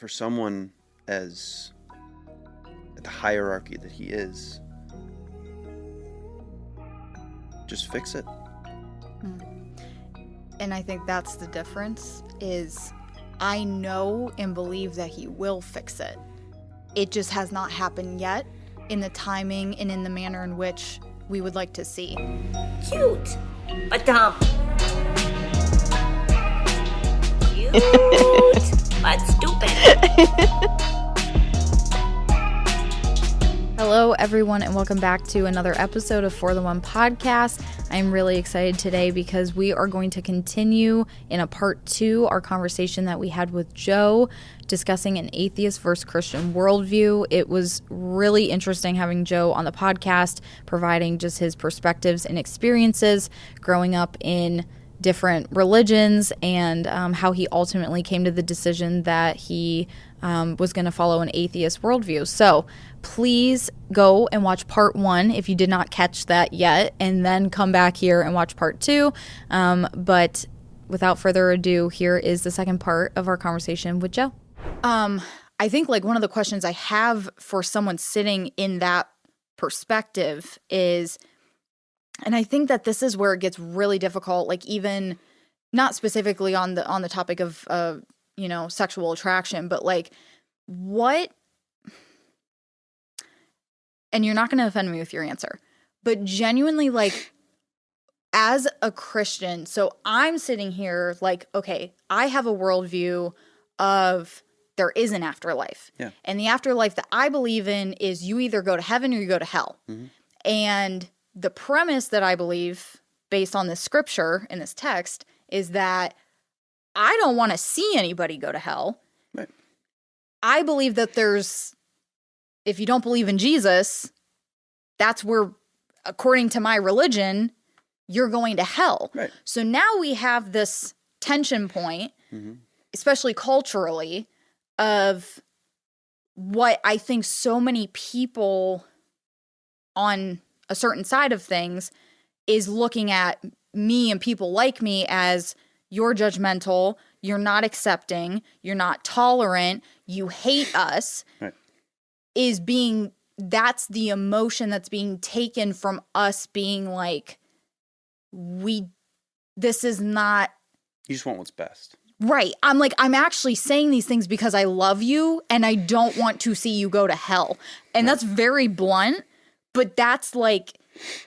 for someone as at the hierarchy that he is, just fix it. And I think that's the difference, is I know and believe that he will fix it. It just has not happened yet in the timing and in the manner in which we would like to see. Cute, but dumb. Cute, but stupid. Hello, everyone, and welcome back to another episode of For the One podcast. I'm really excited today because we are going to continue in a part 2 our conversation that we had with Joe discussing an atheist versus Christian worldview. It was really interesting having Joe on the podcast, providing just his perspectives and experiences growing up in different religions and how he ultimately came to the decision that he was going to follow an atheist worldview. So please go and watch part 1 if you did not catch that yet, and then come back here and watch part 2. But without further ado, here is the second part of our conversation with Joe. I think like one of the questions I have for someone sitting in that perspective is, and I think that this is where it gets really difficult, like even not specifically on the topic of sexual attraction, but like what, and you're not going to offend me with your answer, but genuinely, like, as a Christian, so I'm sitting here like, okay, I have a worldview of there is an afterlife. Yeah. And the afterlife that I believe in is you either go to heaven or you go to hell. Mm-hmm. And the premise that I believe, based on this scripture in this text, is that I don't want to see anybody go to hell. Right. I believe that if you don't believe in Jesus, that's where, according to my religion, you're going to hell. Right. So now we have this tension point, mm-hmm. especially culturally, of what I think so many people on a certain side of things is looking at me and people like me as you're judgmental, you're not accepting, you're not tolerant, you hate us. Right. That's the emotion that's being taken from us being like, this is not. You just want what's best. Right. I'm actually saying these things because I love you and I don't want to see you go to hell. And that's very blunt, but that's like,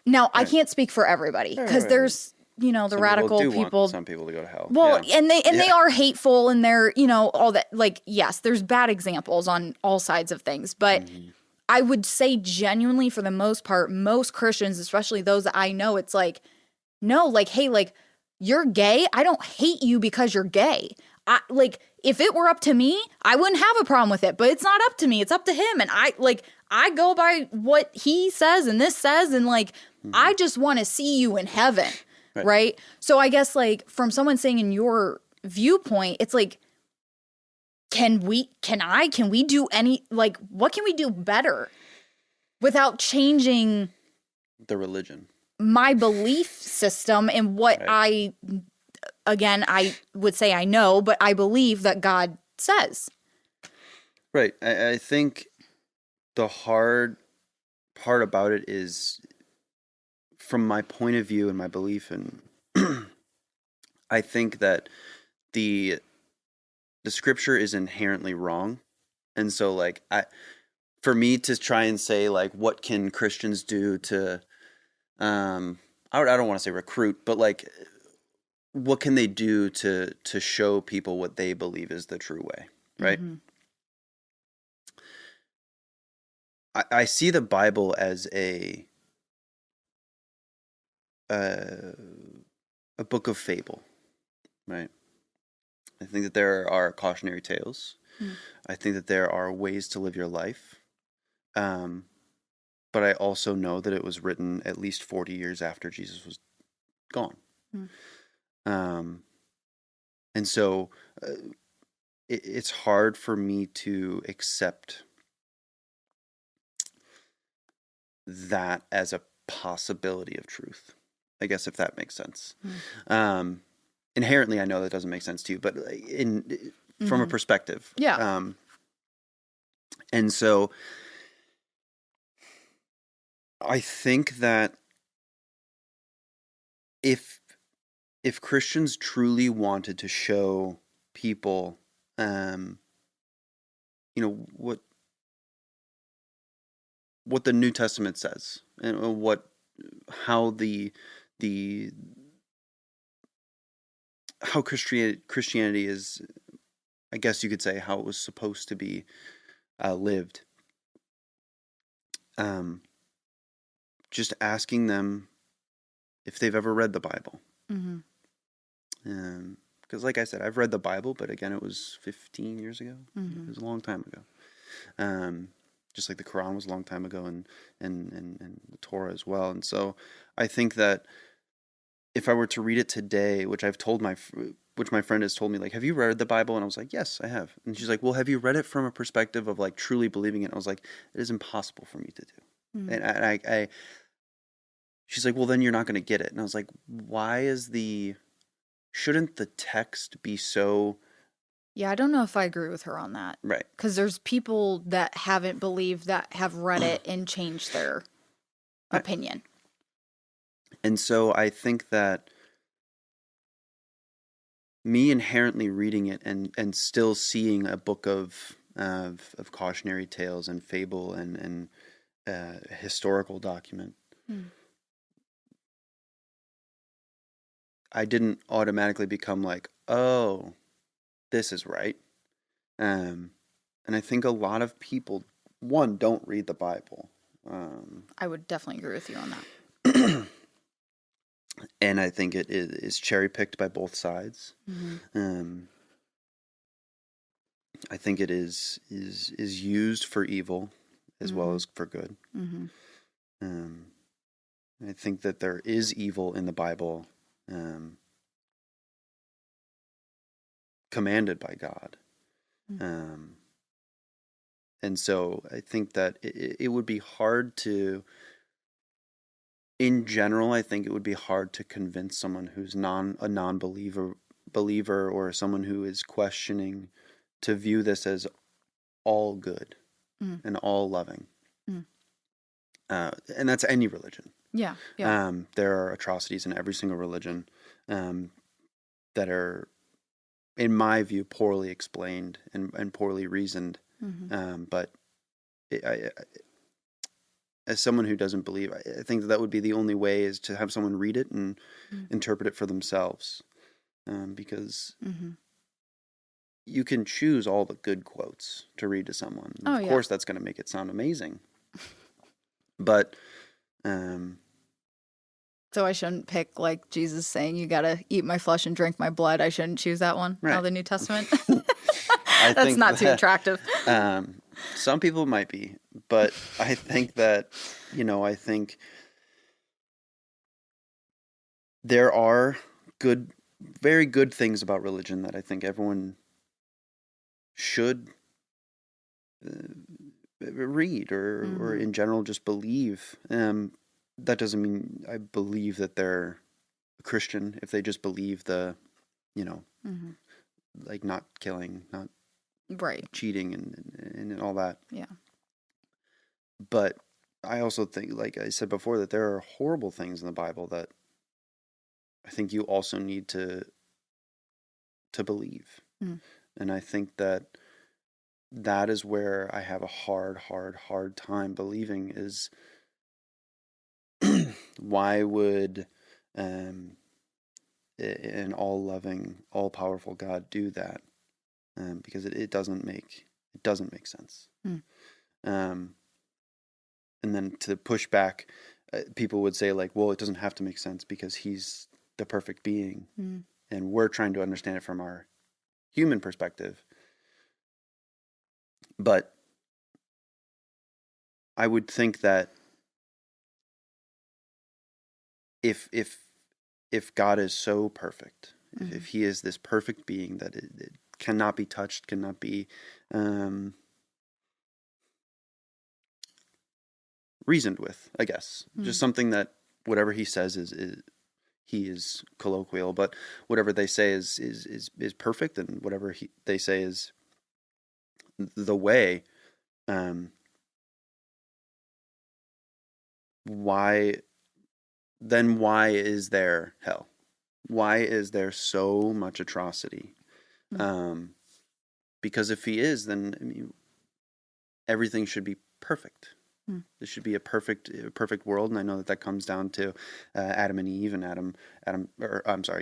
now right. I can't speak for everybody because there's, the some radical people. Want some people to go to hell. Well, yeah. and they are hateful and they're, all that. Like, yes, there's bad examples on all sides of things. But I would say genuinely, for the most part, most Christians, especially those that I know, it's like, no, like, hey, like, you're gay. I don't hate you because you're gay. If it were up to me, I wouldn't have a problem with it. But it's not up to me. It's up to him. And I go by what he says and this says. And I just want to see you in heaven. Right. So I guess from someone saying in your viewpoint, it's like, can we do any, what can we do better without changing the religion, my belief system and what I would say I know, but I believe that God says. Right. I think the hard part about it is, from my point of view and my belief, and I think that the scripture is inherently wrong. And so for me to try and say what can Christians do to, I don't want to say recruit, but what can they do to show people what they believe is the true way, right? Mm-hmm. I see the Bible as a book of fable, right? I think that there are cautionary tales. I think that there are ways to live your life. But I also know that it was written at least 40 years after Jesus was gone. And so it's hard for me to accept that as a possibility of truth, I guess, if that makes sense. Inherently, I know that doesn't make sense to you, but from a perspective, yeah, And so I think that if Christians truly wanted to show people, what the New Testament says, and how how Christianity is, I guess you could say, how it was supposed to be lived. Just asking them if they've ever read the Bible. Because like I said, I've read the Bible, but again, it was 15 years ago. It was a long time ago. Just like the Quran was a long time ago, and the Torah as well. And so I think that if I were to read it today, which my friend has told me, like, have you read the Bible? And I was like, yes, I have. And she's like, well, have you read it from a perspective of like truly believing it? And I was like, it is impossible for me to do. And she's like, well, then you're not going to get it. And I was like, shouldn't the text be so... Yeah, I don't know if I agree with her on that. Right. Because there's people that haven't believed that have read it and changed their opinion. And so I think that me inherently reading it and still seeing a book of cautionary tales and fable and historical document, I didn't automatically become like, oh, this is right. And I think a lot of people, one, don't read the Bible. I would definitely agree with you on that. And I think it is cherry-picked by both sides. I think it is used for evil as well as for good. I think that there is evil in the Bible, commanded by God. And so I think that it would be hard to, in general, I think it would be hard to convince someone who's a non-believer or someone who is questioning to view this as all good and all loving. And that's any religion. Yeah. There are atrocities in every single religion that are, in my view, poorly explained and poorly reasoned. But as someone who doesn't believe, I think that would be the only way, is to have someone read it and interpret it for themselves. Because you can choose all the good quotes to read to someone. Of course, that's going to make it sound amazing. But so I shouldn't pick like Jesus saying, you got to eat my flesh and drink my blood. I shouldn't choose that one out of the New Testament. That's not too attractive. Some people might be, but I think that, I think there are very good things about religion that I think everyone should read or in general just believe. That doesn't mean I believe that they're a Christian if they just believe like not killing, not cheating and all that. Yeah. But I also think, like I said before, that there are horrible things in the Bible that I think you also need to believe. And I think that is where I have a hard time believing is why would an all-loving, all-powerful God do that? Because it doesn't make sense. And then to push back, people would say like, well, it doesn't have to make sense because he's the perfect being, and we're trying to understand it from our human perspective. But I would think that if God is so perfect, if he is this perfect being that it cannot be touched, cannot be reasoned with, I guess, just something that whatever he says is he is colloquial, but whatever they say is perfect, and whatever they say is the way, why is there hell? Why is there so much atrocity? Because if he is, then I mean, everything should be perfect. This should be a perfect world, and I know that comes down to Adam and Eve, and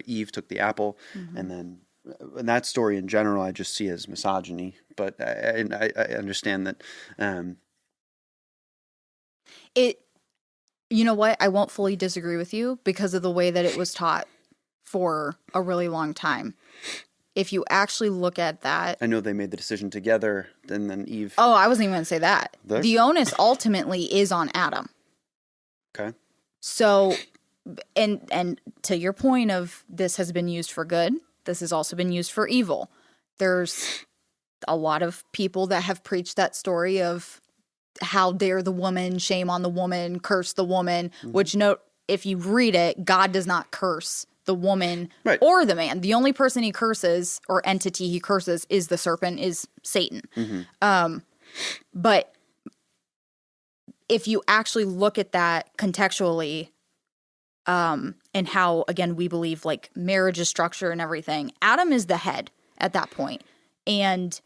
Eve took the apple, and then and that story in general I just see as misogyny. But I understand that you know what? I won't fully disagree with you because of the way that it was taught for a really long time. If you actually look at that... I know they made the decision together, and then Eve... Oh, I wasn't even going to say that. The onus ultimately is on Adam. Okay. So, and to your point of this has been used for good, this has also been used for evil. There's a lot of people that have preached that story of how dare the woman, shame on the woman, curse the woman, which note, if you read it, God does not curse the woman or the man. The only person he curses or entity he curses is the serpent, is Satan. But if you actually look at that contextually, and how, again, we believe like marriage is structure and everything, Adam is the head at that point. And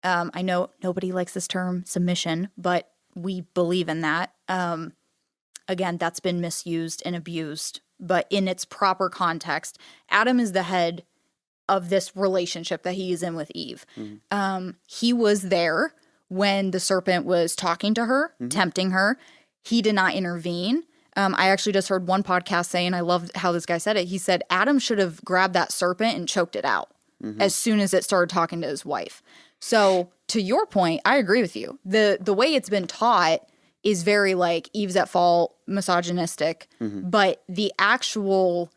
I know nobody likes this term submission, but we believe in that. Again, that's been misused and abused. But in its proper context, Adam is the head of this relationship that he is in with Eve. He was there when the serpent was talking to her, tempting her. He did not intervene. I actually just heard one podcast saying, I love how this guy said it. He said, Adam should have grabbed that serpent and choked it out as soon as it started talking to his wife. So to your point, I agree with you. The way it's been taught is very like Eve's at fault, misogynistic, but the actual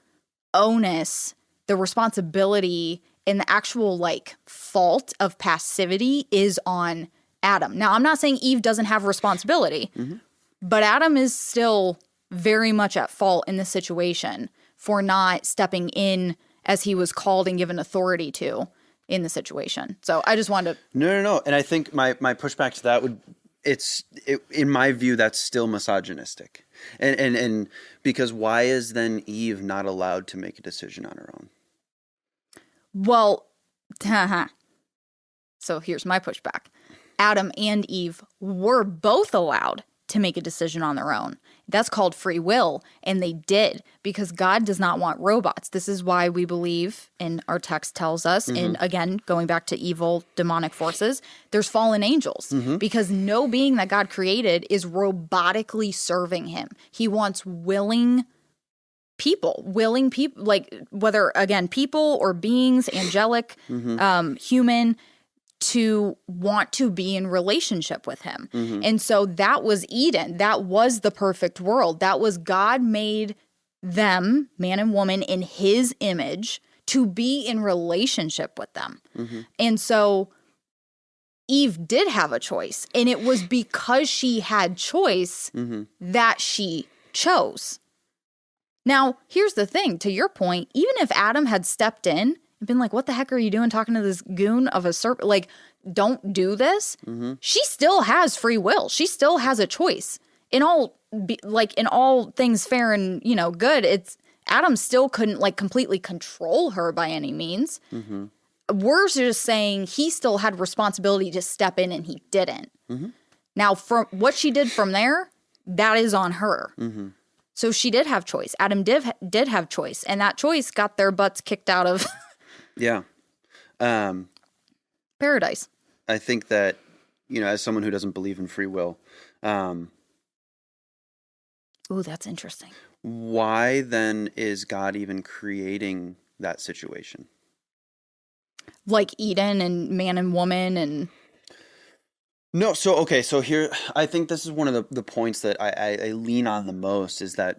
onus, the responsibility, and the actual like fault of passivity is on Adam. Now, I'm not saying Eve doesn't have responsibility, but Adam is still very much at fault in this situation for not stepping in as he was called and given authority to in the situation. So I just wanted to... No. And I think my pushback to that would... in my view, that's still misogynistic. And because why is then Eve not allowed to make a decision on her own? Well, so here's my pushback. Adam and Eve were both allowed to make a decision on their own. That's called free will, and they did, because God does not want robots. This is why we believe, and our text tells us, and again, going back to evil, demonic forces, there's fallen angels, because no being that God created is robotically serving him. He wants willing people, like whether, again, people or beings, angelic, human, to want to be in relationship with him. And so that was Eden. That was the perfect world. That was God made them, man and woman, in his image to be in relationship with them. And so Eve did have a choice. And it was because she had choice that she chose. Now, here's the thing, to your point, even if Adam had stepped in and been like, what the heck are you doing talking to this goon of a serpent? Like, don't do this. She still has free will. She still has a choice. In all things fair and, good, it's Adam still couldn't like completely control her by any means. We're just saying he still had responsibility to step in and he didn't. Now, from what she did from there, that is on her. So she did have choice. Adam did have choice, and that choice got their butts kicked out of paradise. I think that, as someone who doesn't believe in free will, ooh, that's interesting. Why then is God even creating that situation? Like Eden and man and woman and... No, so here, I think this is one of the points that I lean on the most is that,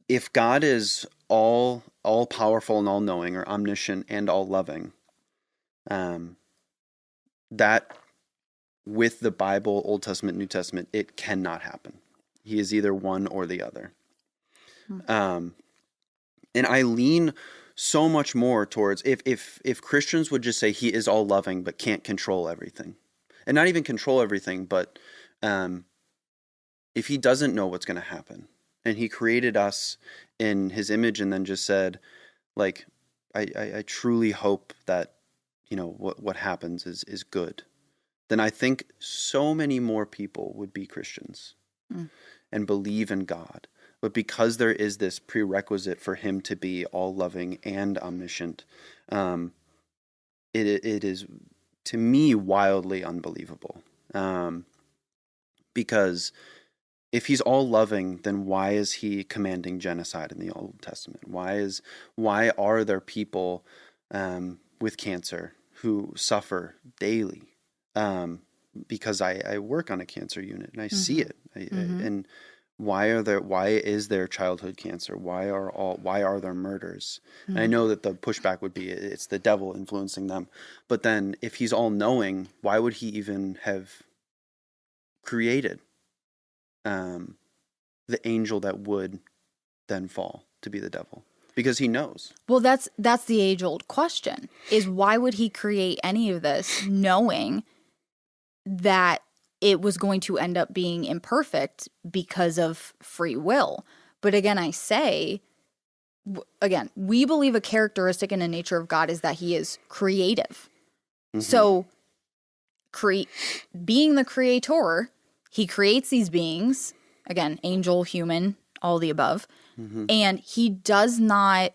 if God is all powerful and all knowing, or omniscient and all loving, that with the Bible, Old Testament, New Testament, it cannot happen. He is either one or the other. And I lean so much more towards if Christians would just say he is all loving but can't control everything, and not even control everything, but if he doesn't know what's going to happen, and he created us in his image and then just said, like, I truly hope that, what happens is good, then I think so many more people would be Christians and believe in God. But because there is this prerequisite for him to be all-loving and omniscient, it is, to me, wildly unbelievable. Because if he's all-loving, then why is he commanding genocide in the Old Testament? Why are there people with cancer who suffer daily? Because I work on a cancer unit and I see it. And why is there childhood cancer? Why are there murders? And I know that the pushback would be it's the devil influencing them. But then if he's all-knowing, why would he even have created the angel that would then fall to be the devil? Because he knows. Well, that's the age-old question, is why would he create any of this knowing that it was going to end up being imperfect because of free will? But again, we believe a characteristic and a nature of God is that he is creative. So being the creator, he creates these beings, again, angel, human, all the above, and he does not...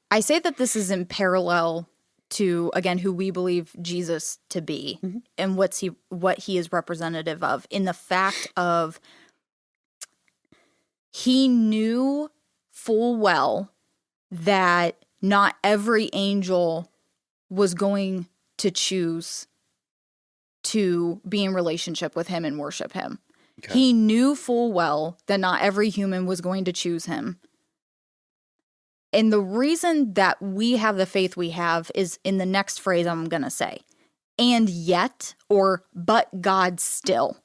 I say that this is in parallel to, again, who we believe Jesus to be and what he is representative of, in the fact of he knew full well that not every angel was going to choose to be in relationship with him and worship him. Okay. He knew full well that not every human was going to choose him. And the reason that we have the faith we have is in the next phrase I'm going to say. And yet, or but God still.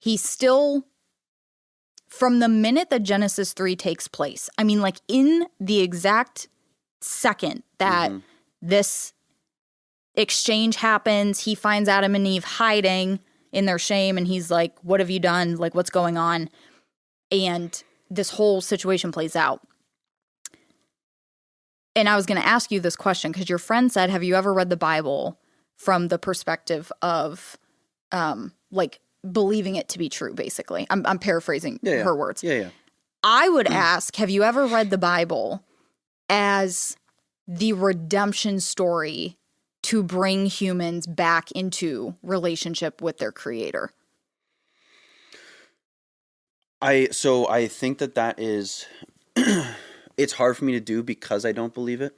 He still, from the minute that Genesis 3 takes place, I mean, like in the exact second that this exchange happens, he finds Adam and Eve hiding in their shame, and he's like, what have you done? Like, what's going on? And this whole situation plays out. And I was going to ask you this question because your friend said, have you ever read the Bible from the perspective of, like, believing it to be true, basically? I'm paraphrasing her words. Yeah. I would ask, have you ever read the Bible as the redemption story to bring humans back into relationship with their creator? I think that is... it's hard for me to do because I don't believe it,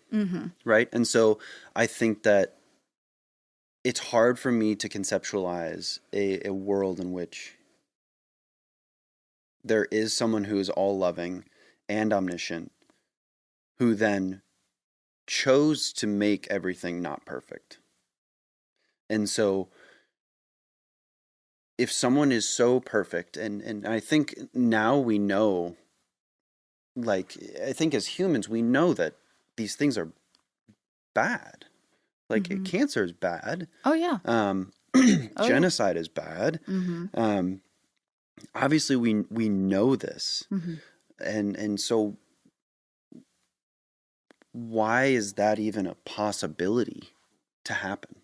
right? And so I think that it's hard for me to conceptualize a world in which there is someone who is all-loving and omniscient who then chose to make everything not perfect. And so if someone is so perfect, and I think now we know, like, I think as humans, we know that these things are bad. Like, cancer is bad. Oh, yeah. Genocide is bad. Obviously, we know this. And so why is that even a possibility to happen?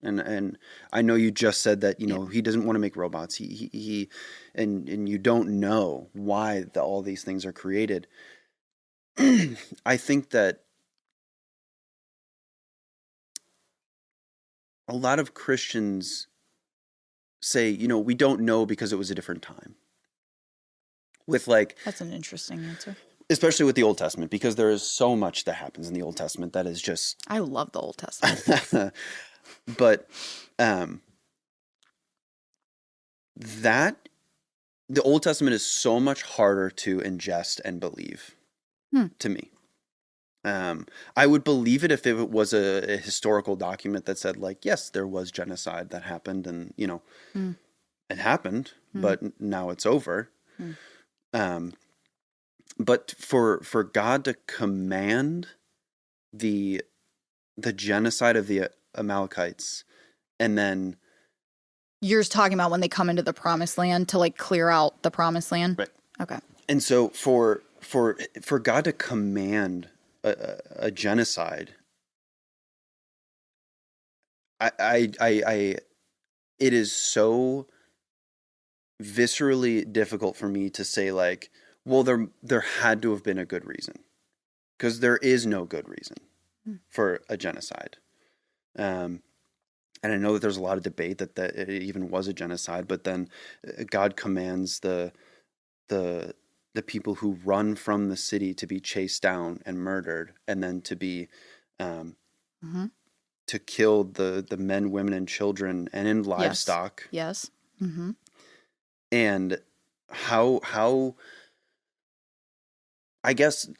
And I know you just said that, he doesn't want to make robots. He and you don't know why all these things are created. I think that a lot of Christians say, we don't know because it was a different time. That's an interesting answer. Especially with the Old Testament, because there is so much that happens in the Old Testament that is just... I love the Old Testament. But the Old Testament is so much harder to ingest and believe to me. I would believe it if it was a historical document that said, like, yes, there was genocide that happened, and it happened, but now it's over. But for God to command the the genocide of the Amalekites, and then You're just talking about when they come into the promised land to like clear out the promised land? right. Okay. And so for God to command a genocide, I it is so viscerally difficult for me to say like, well, there had to have been a good reason, because there is no good reason for a genocide. And I know that there's a lot of debate that it even was a genocide, but then God commands the people who run from the city to be chased down and murdered, and then to be to kill the men, women, and children, and in livestock. Yes. Mm-hmm. And how I guess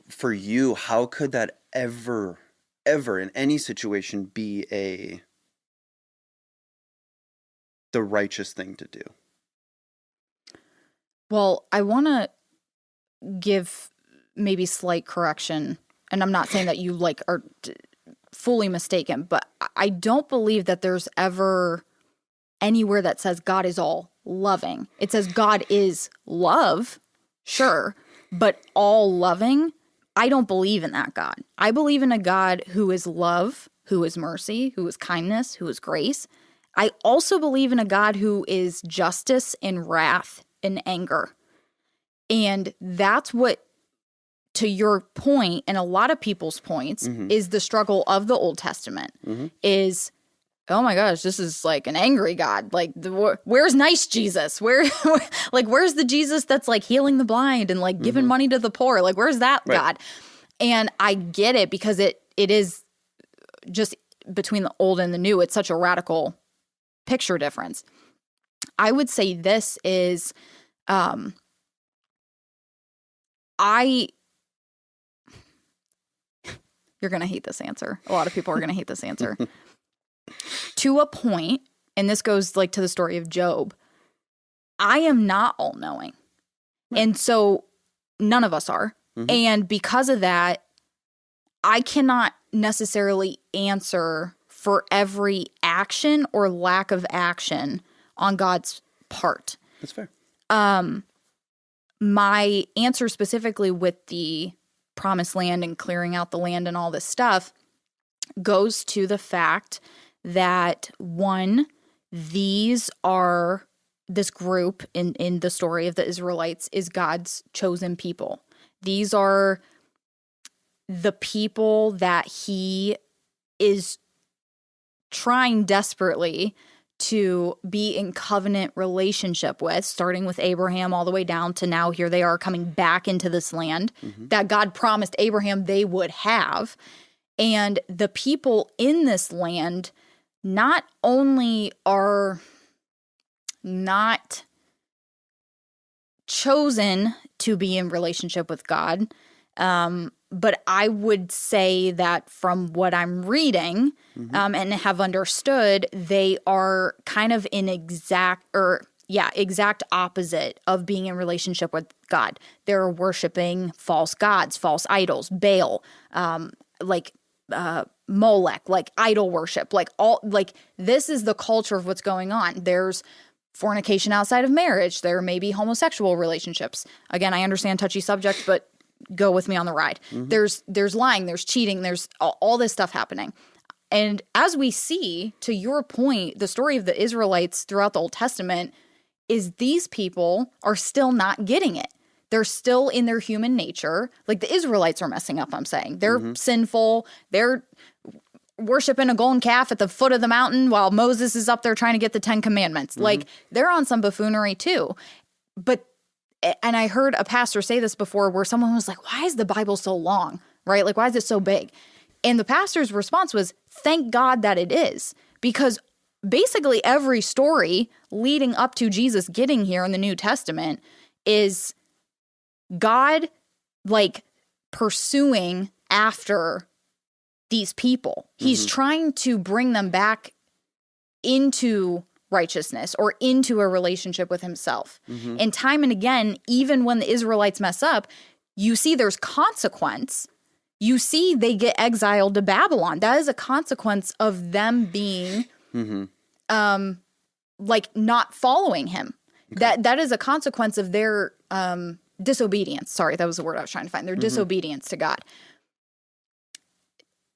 for you, how could that ever in any situation be the righteous thing to do? Well, I want to give maybe slight correction, and I'm not saying that you like are fully mistaken, but I don't believe that there's ever anywhere that says God is all loving. It says God is love, sure, but all loving. I don't believe in that God. I believe in a God who is love, who is mercy, who is kindness, who is grace. I also believe in a God who is justice and wrath and anger. And that's what, to your point, and a lot of people's points, is the struggle of the Old Testament. Is, oh my gosh, this is like an angry God. Like, where's nice Jesus? Where's the Jesus that's like healing the blind and like giving money to the poor? Like, where's that God? And I get it, because it is just between the old and the new. It's such a radical picture difference. I would say this is, you're going to hate this answer. A lot of people are going to hate this answer. To a point, and this goes like to the story of Job, I am not all-knowing. And so none of us are. And because of that, I cannot necessarily answer for every action or lack of action on God's part. That's fair. My answer specifically with the promised land and clearing out the land and all this stuff goes to the fact that, one, this group in the story of the Israelites is God's chosen people. These are the people that he is trying desperately to be in covenant relationship with, starting with Abraham all the way down to now. Here they are coming back into this land that God promised Abraham they would have. And the people in this land not only are not chosen to be in relationship with God, but I would say that from what I'm reading and have understood, they are kind of in exact opposite of being in relationship with God. They're worshiping false gods, false idols, Baal, Molech, like idol worship, this is the culture of what's going on. There's fornication outside of marriage. There may be homosexual relationships. Again, I understand touchy subject, but go with me on the ride. There's lying, there's cheating, there's all this stuff happening. And as we see, to your point, the story of the Israelites throughout the Old Testament is these people are still not getting it. They're still in their human nature. Like the Israelites are messing up, I'm saying. They're sinful. They're worshiping a golden calf at the foot of the mountain while Moses is up there trying to get the 10 Commandments. Like, they're on some buffoonery too. And I heard a pastor say this before, where someone was like, why is the Bible so long, right? Like, why is it so big? And the pastor's response was, thank God that it is. Because basically every story leading up to Jesus getting here in the New Testament is God, like, pursuing after these people. He's trying to bring them back into righteousness or into a relationship with himself. And time and again, even when the Israelites mess up, you see there's consequence. you see they get exiled to Babylon. That is a consequence of them being like not following him. Okay. That is a consequence of their disobedience. Sorry, that was the word I was trying to find. Their disobedience to God.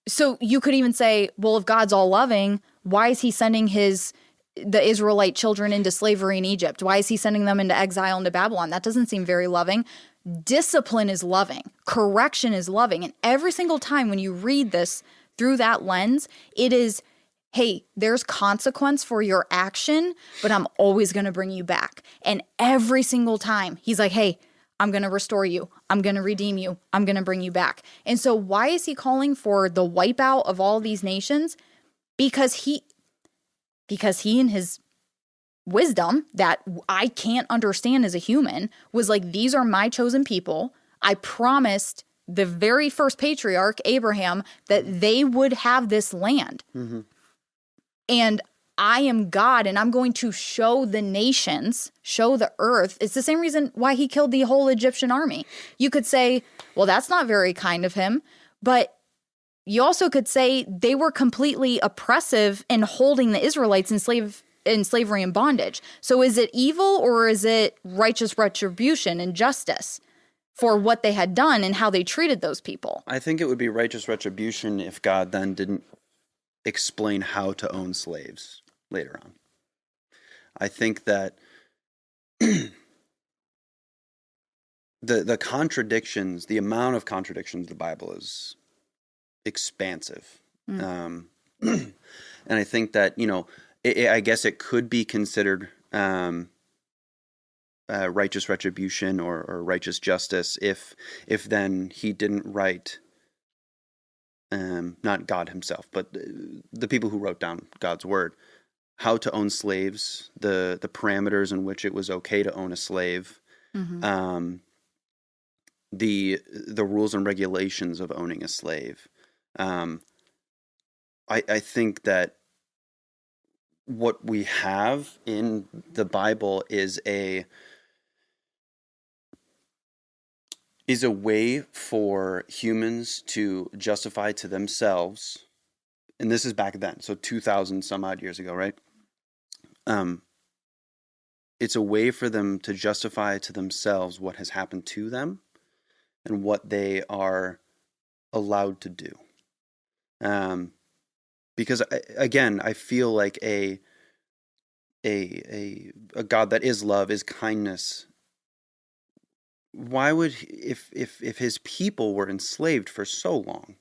So you could even say, well, if God's all loving, why is he sending the Israelite children into slavery in Egypt? Why is he sending them into exile into Babylon? That doesn't seem very loving. Discipline is loving. Correction is loving. And every single time when you read this through that lens, it is, hey, there's consequence for your action, but I'm always going to bring you back. And every single time he's like, hey, I'm going to restore you. I'm going to redeem you. I'm going to bring you back. And so why is he calling for the wipeout of all these nations? Because he in his wisdom that I can't understand as a human was like, these are my chosen people. I promised the very first patriarch, Abraham, that they would have this land. And I am God, and I'm going to show the nations, show the earth. It's the same reason why he killed the whole Egyptian army. You could say, well, that's not very kind of him. But you also could say they were completely oppressive in holding the Israelites in slavery and bondage. So is it evil or is it righteous retribution and justice for what they had done and how they treated those people? I think it would be righteous retribution if God then didn't explain how to own slaves later on. I think that the contradictions, the amount of contradictions in the Bible is expansive. And I think that, I guess it could be considered righteous retribution or righteous justice if then he didn't write, not God himself, but the people who wrote down God's word, how to own slaves, the parameters in which it was okay to own a slave, the rules and regulations of owning a slave. I think that what we have in the Bible is a way for humans to justify to themselves, and this is back then, so 2,000 some odd years ago, right? It's a way for them to justify to themselves what has happened to them and what they are allowed to do. Because I feel like a God that is love, is kindness. Why would if his people were enslaved for so long,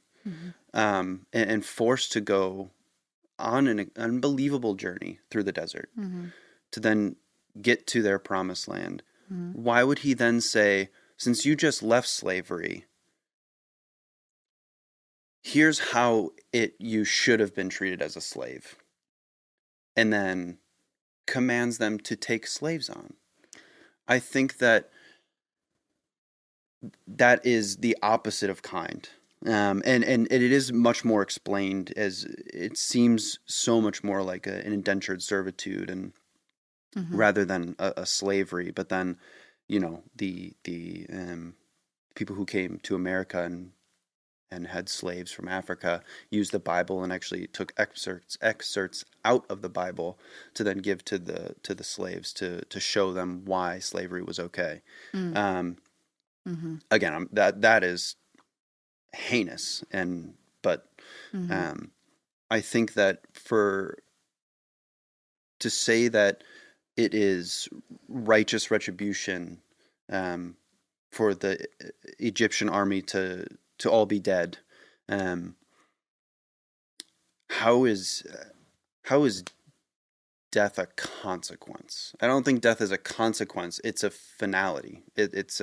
and forced to go on an unbelievable journey through the desert to then get to their promised land, why would he then say, since you just left slavery, here's how you should have been treated as a slave, and then commands them to take slaves on? I think that is the opposite of kind. And it is much more explained, as it seems so much more like an indentured servitude and rather than a slavery. But then, the people who came to America and had slaves from Africa used the Bible and actually took excerpts out of the Bible to then give to the slaves to show them why slavery was okay. Again, that is heinous, but I think that to say that it is righteous retribution for the Egyptian army to all be dead, how is death a consequence? I don't think death is a consequence. It's a finality. It's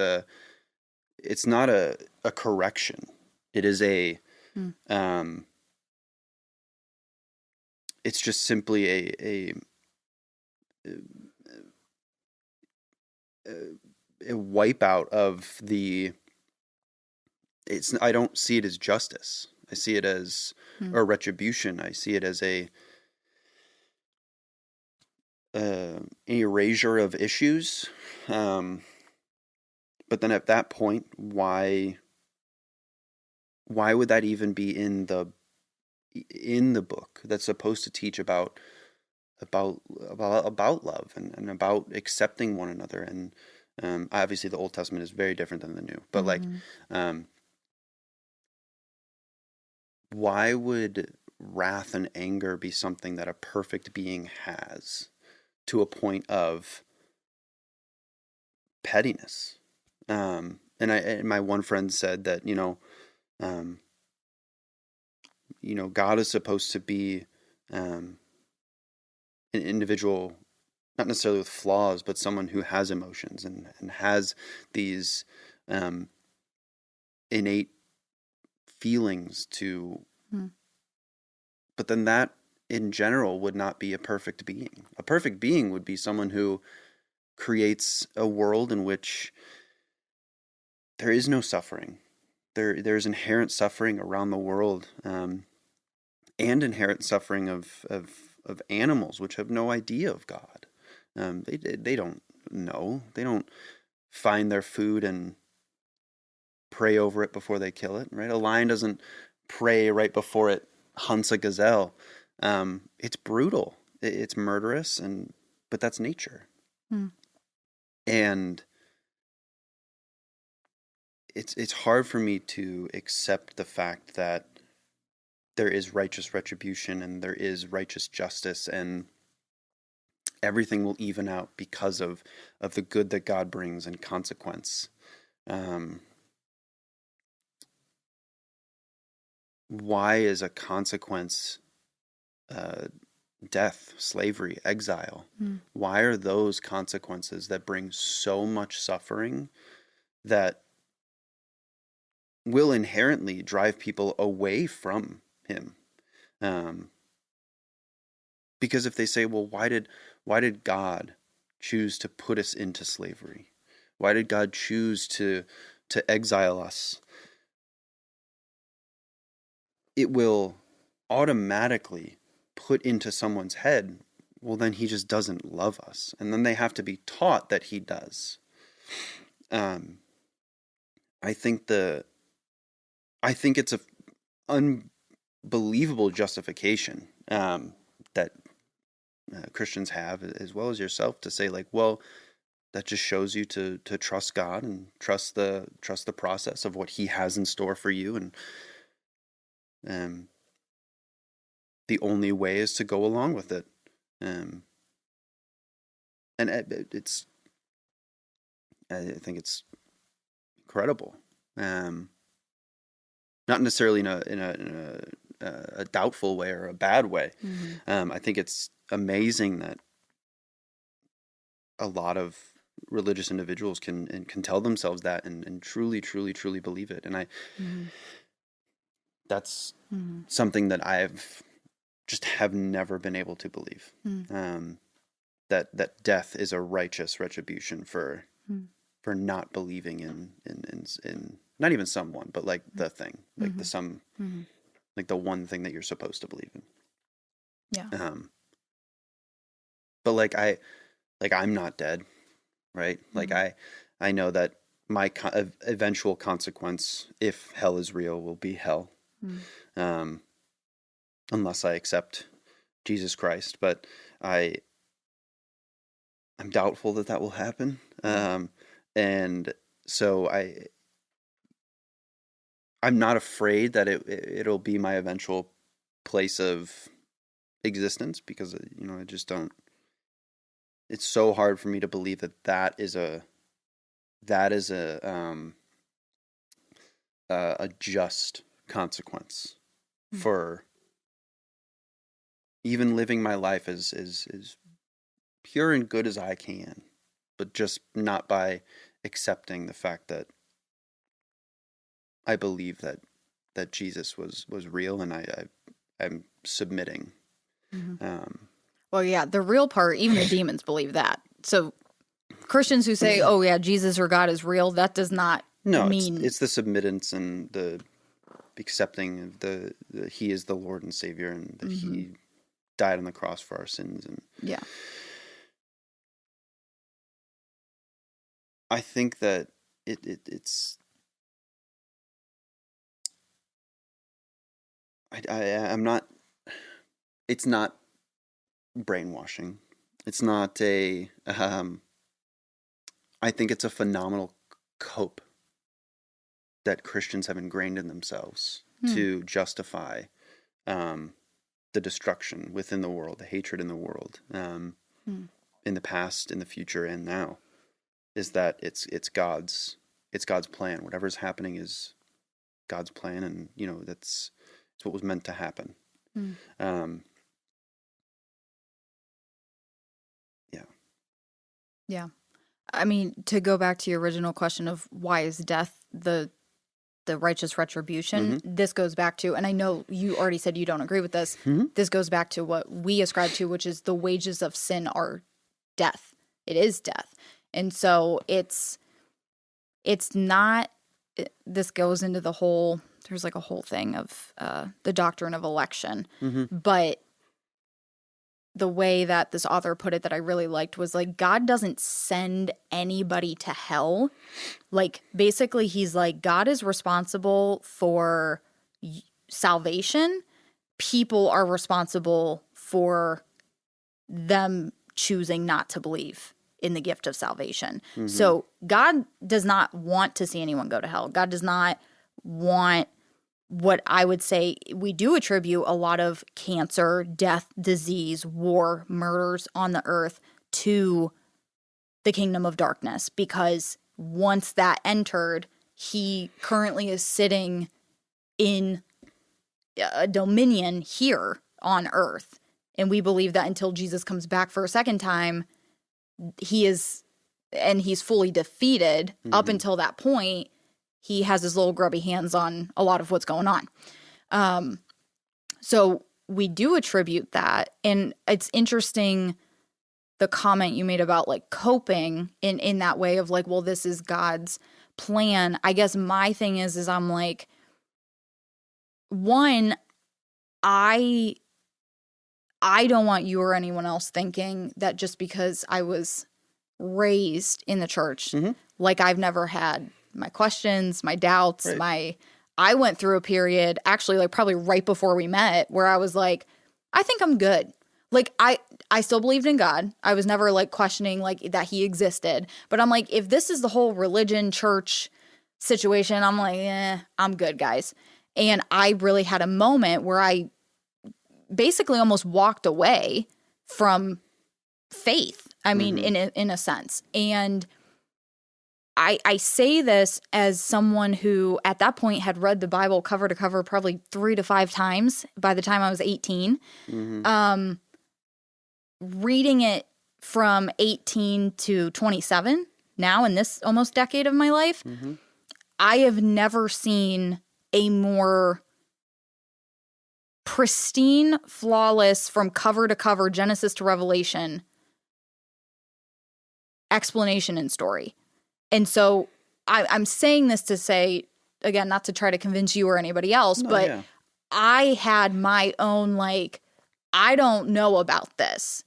not a correction. It is it's just simply a wipeout of the. I don't see it as justice. I see it as or retribution. I see it as an erasure of issues. But then at that point, why why would that even be in the book that's supposed to teach about love and about accepting one another? And obviously the Old Testament is very different than the New, but like why would wrath and anger be something that a perfect being has to a point of pettiness? And my one friend said that, God is supposed to be an individual, not necessarily with flaws, but someone who has emotions and has these innate feelings to, but then that in general would not be a perfect being. A perfect being would be someone who creates a world in which there is no suffering. There's inherent suffering around the world, and inherent suffering of animals which have no idea of God. They don't know. They don't find their food and pray over it before they kill it, right? A lion doesn't pray right before it hunts a gazelle. It's brutal. It's murderous, but that's nature. And it's hard for me to accept the fact that there is righteous retribution and there is righteous justice and everything will even out because of the good that God brings and consequence. Why is a consequence death, slavery, exile? Why are those consequences that bring so much suffering that will inherently drive people away from him? Because if they say, well, why did God choose to put us into slavery? Why did God choose to exile us? It will automatically put into someone's head, well, then he just doesn't love us. And then they have to be taught that he does. I think it's a unbelievable justification that Christians have, as well as yourself, to say like, well, that just shows you to trust God and trust the process of what he has in store for you. And the only way is to go along with it. And it's, I think it's incredible. Not necessarily in a doubtful way or a bad way. I think it's amazing that a lot of religious individuals can tell themselves that and truly believe it. And that's something that I've just have never been able to believe. That death is a righteous retribution for not believing in not even someone, but like the thing, like like the one thing that you're supposed to believe in. Yeah. But I'm not dead, right? Like I know that my eventual consequence, if hell is real, will be hell. Unless I accept Jesus Christ, but I'm doubtful that will happen. And so I'm not afraid that it'll be my eventual place of existence, because I just don't. It's so hard for me to believe that is a just consequence for even living my life as pure and good as I can, but just not by accepting the fact that I believe that Jesus was real, and I'm submitting. Well, yeah, the real part, even the demons believe that. So Christians who say, oh yeah, Jesus or God is real, that does not mean... it's the submittance and the accepting of the he is the Lord and Savior, and that he died on the cross for our sins. And yeah, I think that it's I'm not. It's not brainwashing. It's not a. I think it's a phenomenal cope that Christians have ingrained in themselves to justify the destruction within the world, the hatred in the world, in the past, in the future, and now. Is that it's God's plan. Whatever's happening is God's plan, and it's what was meant to happen. Yeah. I mean, to go back to your original question of why is death the righteous retribution, this goes back to, and I know you already said you don't agree with this, this goes back to what we ascribe to, which is the wages of sin are death. It is death. And so it's not, this goes into the whole, there's like a whole thing of the doctrine of election, but the way that this author put it that I really liked was like, God doesn't send anybody to hell. Like, basically he's like, God is responsible for salvation. People are responsible for them choosing not to believe in the gift of salvation. So God does not want to see anyone go to hell. God does not want what I would say we do attribute a lot of cancer, death, disease, war, murders on the earth to the kingdom of darkness, because once that entered, he currently is sitting in a dominion here on earth. And we believe that until Jesus comes back for a second time, he's fully defeated. Up until that point, he has his little grubby hands on a lot of what's going on. So we do attribute that. And it's interesting, the comment you made about like coping in that way of like, well, this is God's plan. I guess my thing is I'm like, one, I don't want you or anyone else thinking that just because I was raised in the church, like I've never had my questions, my doubts, I went through a period actually like probably right before we met where I was like, I think I'm good. Like I still believed in God. I was never like questioning like that he existed. But I'm like, if this is the whole religion, church situation, I'm like, I'm good, guys. And I really had a moment where I basically almost walked away from faith. I mean, in a sense. And I say this as someone who at that point had read the Bible cover to cover probably 3 to 5 times by the time I was 18. Reading it from 18 to 27 now in this almost decade of my life, I have never seen a more pristine, flawless, from cover to cover, Genesis to Revelation, explanation and story. And so I'm saying this to say, again, not to try to convince you or anybody else, but I had my own, like, I don't know about this.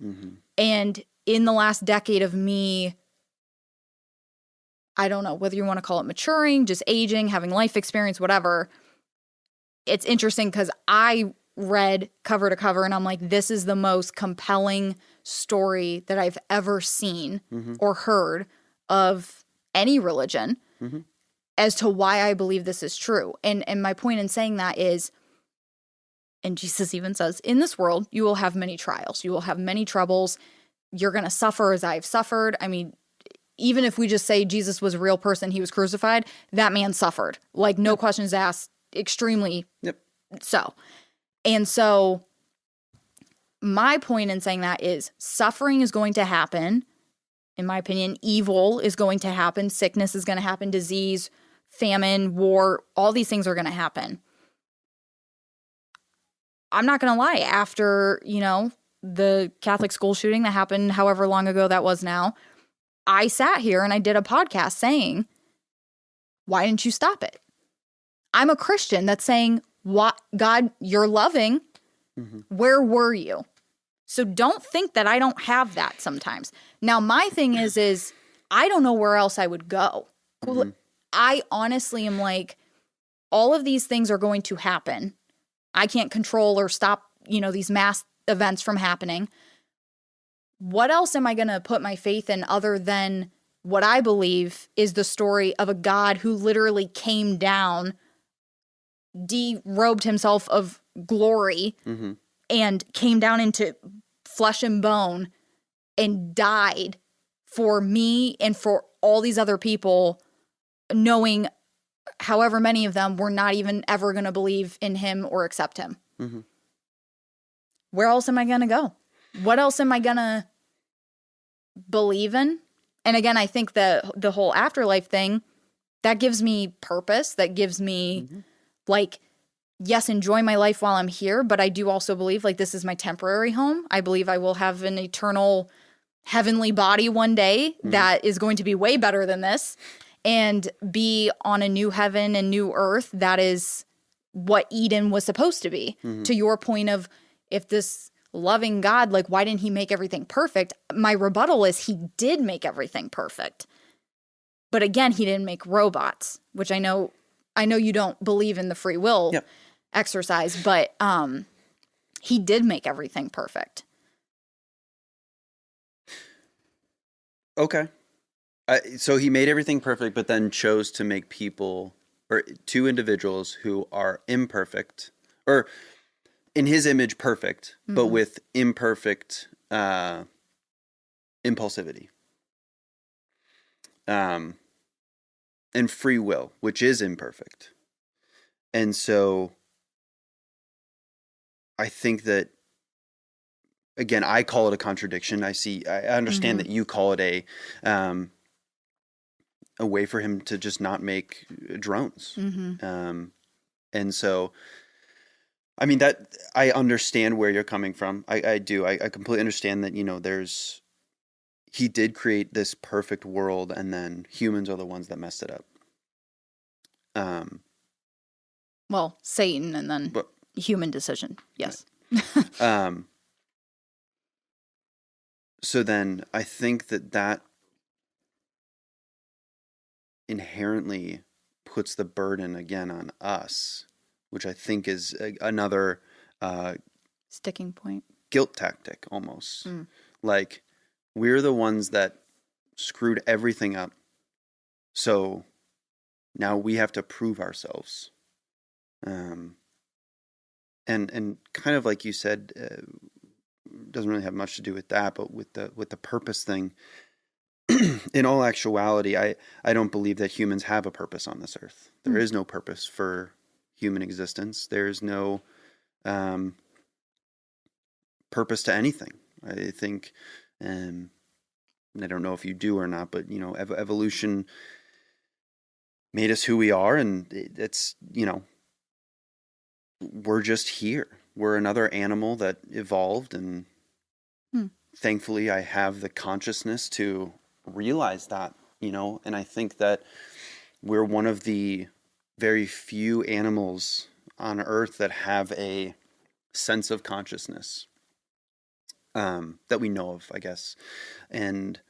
And in the last decade of me, I don't know whether you want to call it maturing, just aging, having life experience, whatever. It's interesting because I read cover to cover and I'm like, this is the most compelling story that I've ever seen or heard of any religion as to why I believe this is true. And my point in saying that is, and Jesus even says, in this world, you will have many trials. You will have many troubles. You're going to suffer as I've suffered. I mean, even if we just say Jesus was a real person, he was crucified, that man suffered. Like, no questions asked, extremely so. And so my point in saying that is suffering is going to happen. In my opinion, evil is going to happen. Sickness is going to happen. Disease, famine, war, all these things are going to happen. I'm not going to lie. After, the Catholic school shooting that happened however long ago that was now, I sat here and I did a podcast saying, why didn't you stop it? I'm a Christian that's saying, what, God, you're loving. Where were you? So don't think that I don't have that sometimes. Now, my thing is I don't know where else I would go. I honestly am like, all of these things are going to happen. I can't control or stop, these mass events from happening. What else am I going to put my faith in other than what I believe is the story of a God who literally came down, derobed himself of glory, and came down into flesh and bone and died for me and for all these other people, knowing however many of them were not even ever going to believe in him or accept him. Where else am I going to go? What else am I going to believe in? And again, I think that the whole afterlife thing, that gives me purpose. That gives me yes, enjoy my life while I'm here. But I do also believe this is my temporary home. I believe I will have an eternal heavenly body one day that is going to be way better than this, and be on a new heaven and new earth. That is what Eden was supposed to be. To your point of, if this loving God, why didn't he make everything perfect? My rebuttal is he did make everything perfect. But again, he didn't make robots, which I know you don't believe in the free will exercise, but he did make everything perfect. Okay. So he made everything perfect, but then chose to make people, or two individuals who are imperfect, or in his image perfect, but with imperfect impulsivity. And free will, which is imperfect. And so I think that, again, I call it a contradiction. I understand that you call it a way for him to just not make drones. And so, I mean, that I understand where you're coming from. I do. I completely understand that, he did create this perfect world, and then humans are the ones that messed it up. Well, Satan, and then human decision. Yes. Right. So then I think that inherently puts the burden again on us, which I think is another sticking point, guilt tactic almost. We're the ones that screwed everything up, so now we have to prove ourselves. And kind of like you said, doesn't really have much to do with that, but with the purpose thing. In all actuality, I don't believe that humans have a purpose on this earth. There is no purpose for human existence. There's no purpose to anything. I think, and I don't know if you do or not, but evolution made us who we are, and it's we're just here. We're another animal that evolved, and thankfully I have the consciousness to realize that, and I think that we're one of the very few animals on Earth that have a sense of consciousness that we know of, I guess. And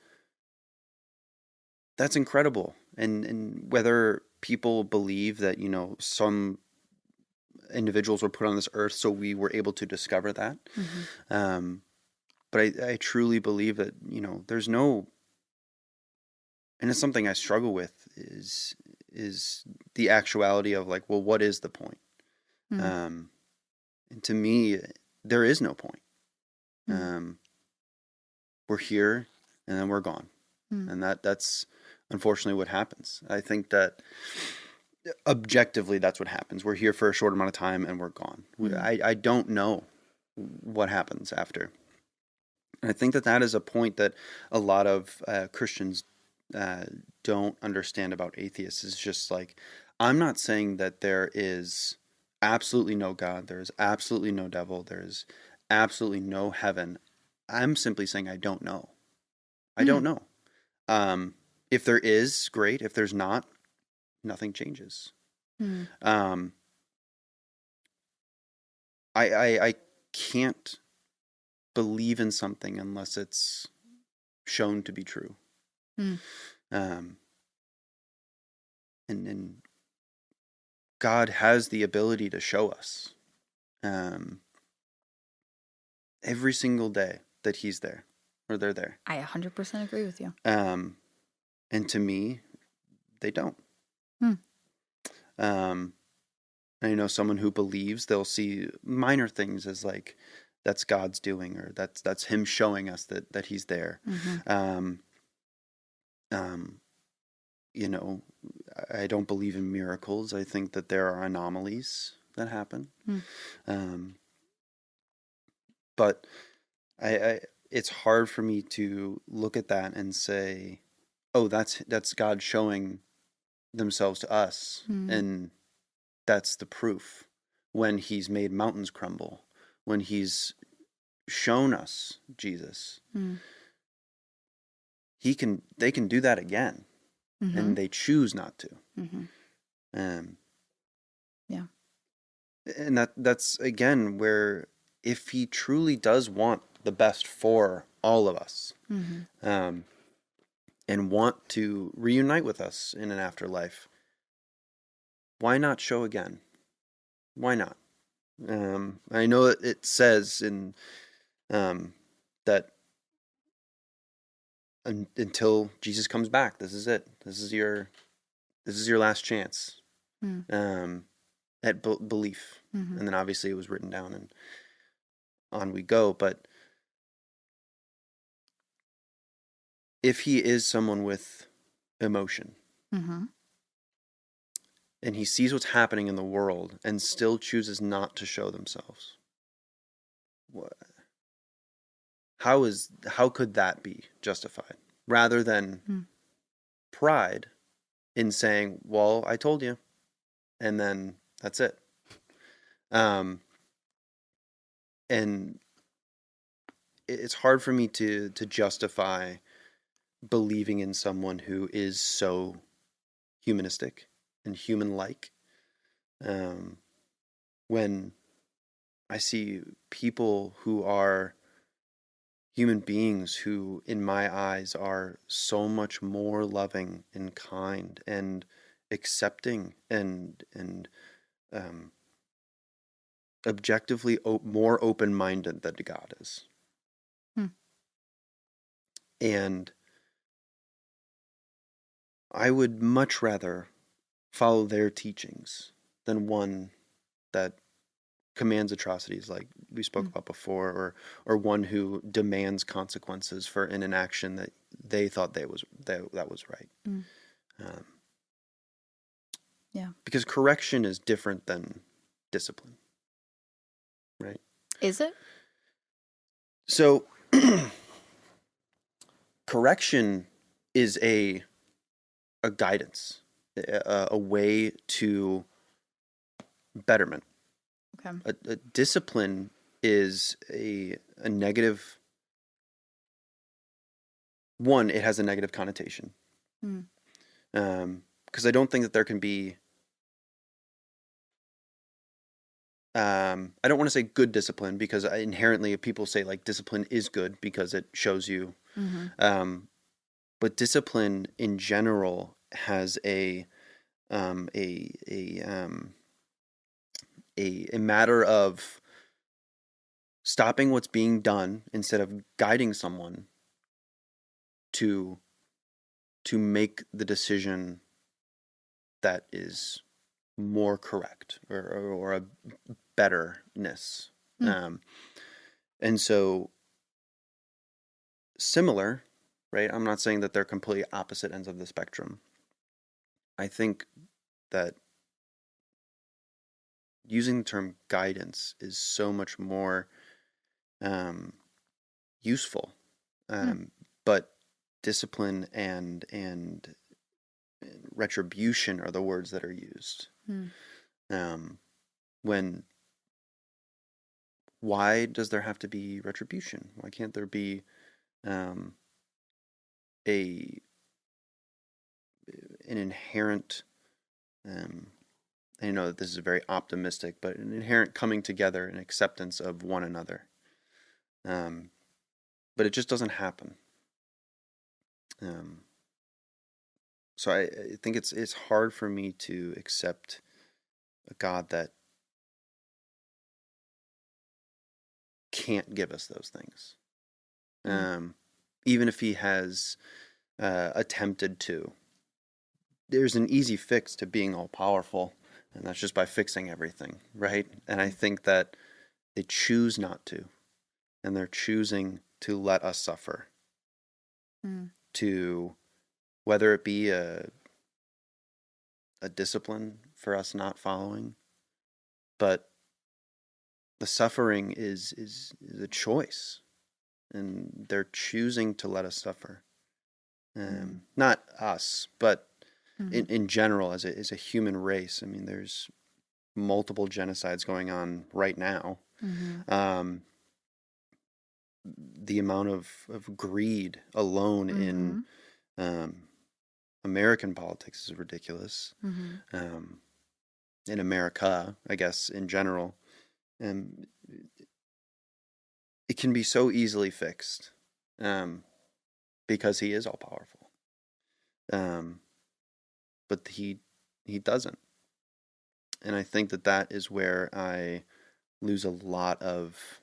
that's incredible. And whether people believe that, some individuals were put on this earth so we were able to discover that. But I truly believe that, there's no, and it's something I struggle with, is the actuality of well, what is the point? And to me, there is no point. We're here and then we're gone. And that's unfortunately what happens. I think that objectively that's what happens. We're here for a short amount of time and we're gone. I don't know what happens after. And I think that is a point that a lot of Christians don't understand about atheists. Is just I'm not saying that there is absolutely no God, there is absolutely no devil, there is absolutely no heaven. I'm simply saying I don't know. I don't know. If there is, great. If there's not, nothing changes. I can't believe in something unless it's shown to be true. And God has the ability to show us. um, every single day that he's there or they're there. I 100% agree with you. And to me, they don't. Hmm. I know someone who believes they'll see minor things as like that's God's doing, or that's him showing us that he's there. Mm-hmm. You know, I don't believe in miracles. I think that there are anomalies that happen. But I it's hard for me to look at that and say, oh, that's God showing themselves to us, and that's the proof. When he's made mountains crumble, when he's shown us Jesus, they can do that again, and they choose not to. Yeah. And that's again where, if he truly does want the best for all of us, and want to reunite with us in an afterlife, why not show again? Why not? I know it says in that until Jesus comes back, this is it. This is your last chance at belief. And then obviously it was written down, and on we go. But if he is someone with emotion, and he sees what's happening in the world and still chooses not to show themselves, how could that be justified? Rather than pride in saying, well, I told you, and then that's it. And it's hard for me to justify believing in someone who is so humanistic and human-like, when I see people who are human beings who, in my eyes, are so much more loving and kind and accepting and objectively more open-minded than God is. And I would much rather follow their teachings than one that commands atrocities like we spoke about before, or one who demands consequences for an action that they thought that was right. Yeah. Because correction is different than discipline, right? Is it? So correction is a guidance, a way to betterment. Okay. A discipline is a negative one. It has a negative connotation. Because I don't think that there can be I don't want to say good discipline, because inherently people say like discipline is good because it shows you. But discipline in general has a matter of stopping what's being done instead of guiding someone to make the decision that is more correct, or a betterness. And so similar, right? I'm not saying that they're completely opposite ends of the spectrum. I think that using the term guidance is so much more useful. But discipline and retribution are the words that are used. When why does there have to be retribution? Why can't there be an inherent, I know that this is very optimistic, but an inherent coming together and acceptance of one another. But it just doesn't happen. So I think it's hard for me to accept a God that can't give us those things. Even if he has attempted to. There's an easy fix to being all powerful, and that's just by fixing everything, right? And I think that they choose not to, and they're choosing to let us suffer. To, whether it be a discipline for us not following, but the suffering is a choice, and they're choosing to let us suffer. Not us, but in general, as a human race. I mean, there's multiple genocides going on right now. The amount of greed alone in American politics is ridiculous. In America, I guess, in general. It can be so easily fixed because he is all powerful. But he doesn't. And I think that is where I lose a lot of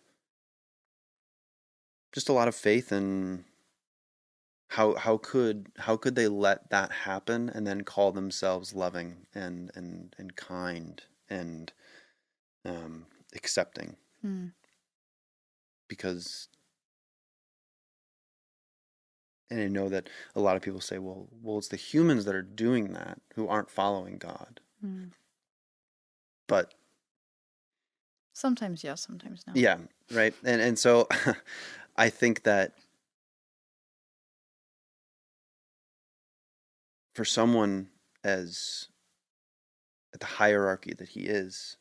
faith in how could they let that happen and then call themselves loving and kind and accepting. Because, and I know that a lot of people say, well, it's the humans that are doing that who aren't following God. But sometimes yes, sometimes no. Yeah, right. And so I think that for someone as at the hierarchy that he is,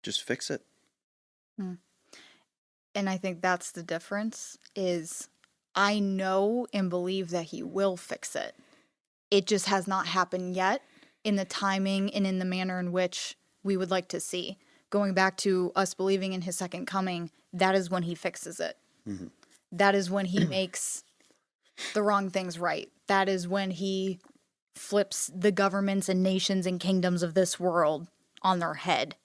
just fix it. And I think that's the difference, is I know and believe that he will fix it. It just has not happened yet in the timing and in the manner in which we would like to see. Going back to us believing in his second coming, that is when he fixes it. That is when he makes the wrong things right. That is when he flips the governments and nations and kingdoms of this world on their head.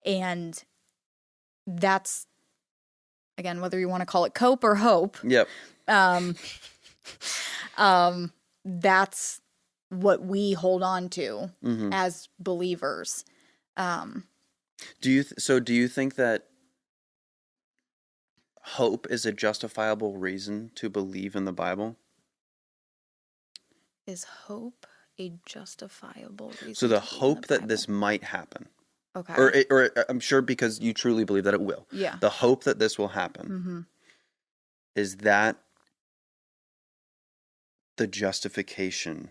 And that's, again, whether you want to call it cope or hope. Yep. That's what we hold on to as believers. Do you think that hope is a justifiable reason to believe in the Bible? Is hope a justifiable reason? So the hope that this might happen. Okay. Or I'm sure because you truly believe that it will. Yeah. The hope that this will happen. Is that the justification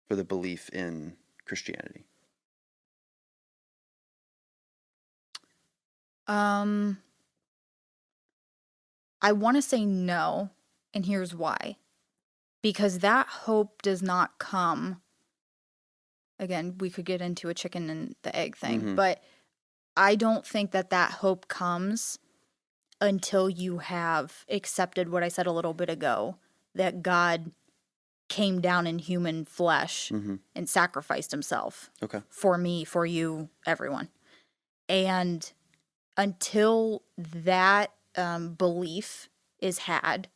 for the belief in Christianity? I want to say no, and here's why. Because that hope does not come. Again, we could get into a chicken and the egg thing, but I don't think that hope comes until you have accepted what I said a little bit ago, that God came down in human flesh and sacrificed himself for me, for you, everyone. And until that belief is had,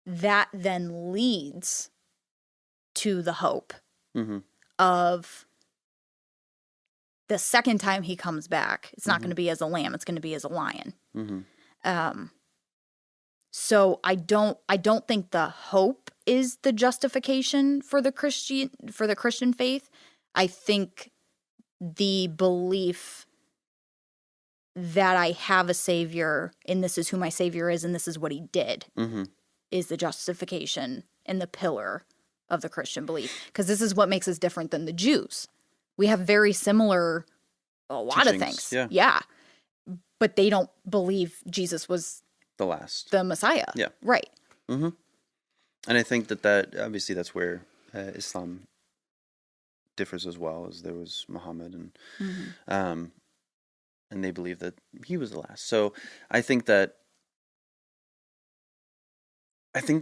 that then leads to the hope of the second time he comes back. It's not going to be as a lamb, it's going to be as a lion. So I don't think the hope is the justification for the Christian faith. I think the belief that I have a savior and this is who my savior is and this is what he did is the justification and the pillar of the Christian belief. Because this is what makes us different than the Jews. We have very similar, a lot of things. Yeah. But they don't believe Jesus was the Messiah. Yeah. Right. And I think that obviously that's where Islam differs as well, as there was Muhammad and they believe that he was the last. So I think the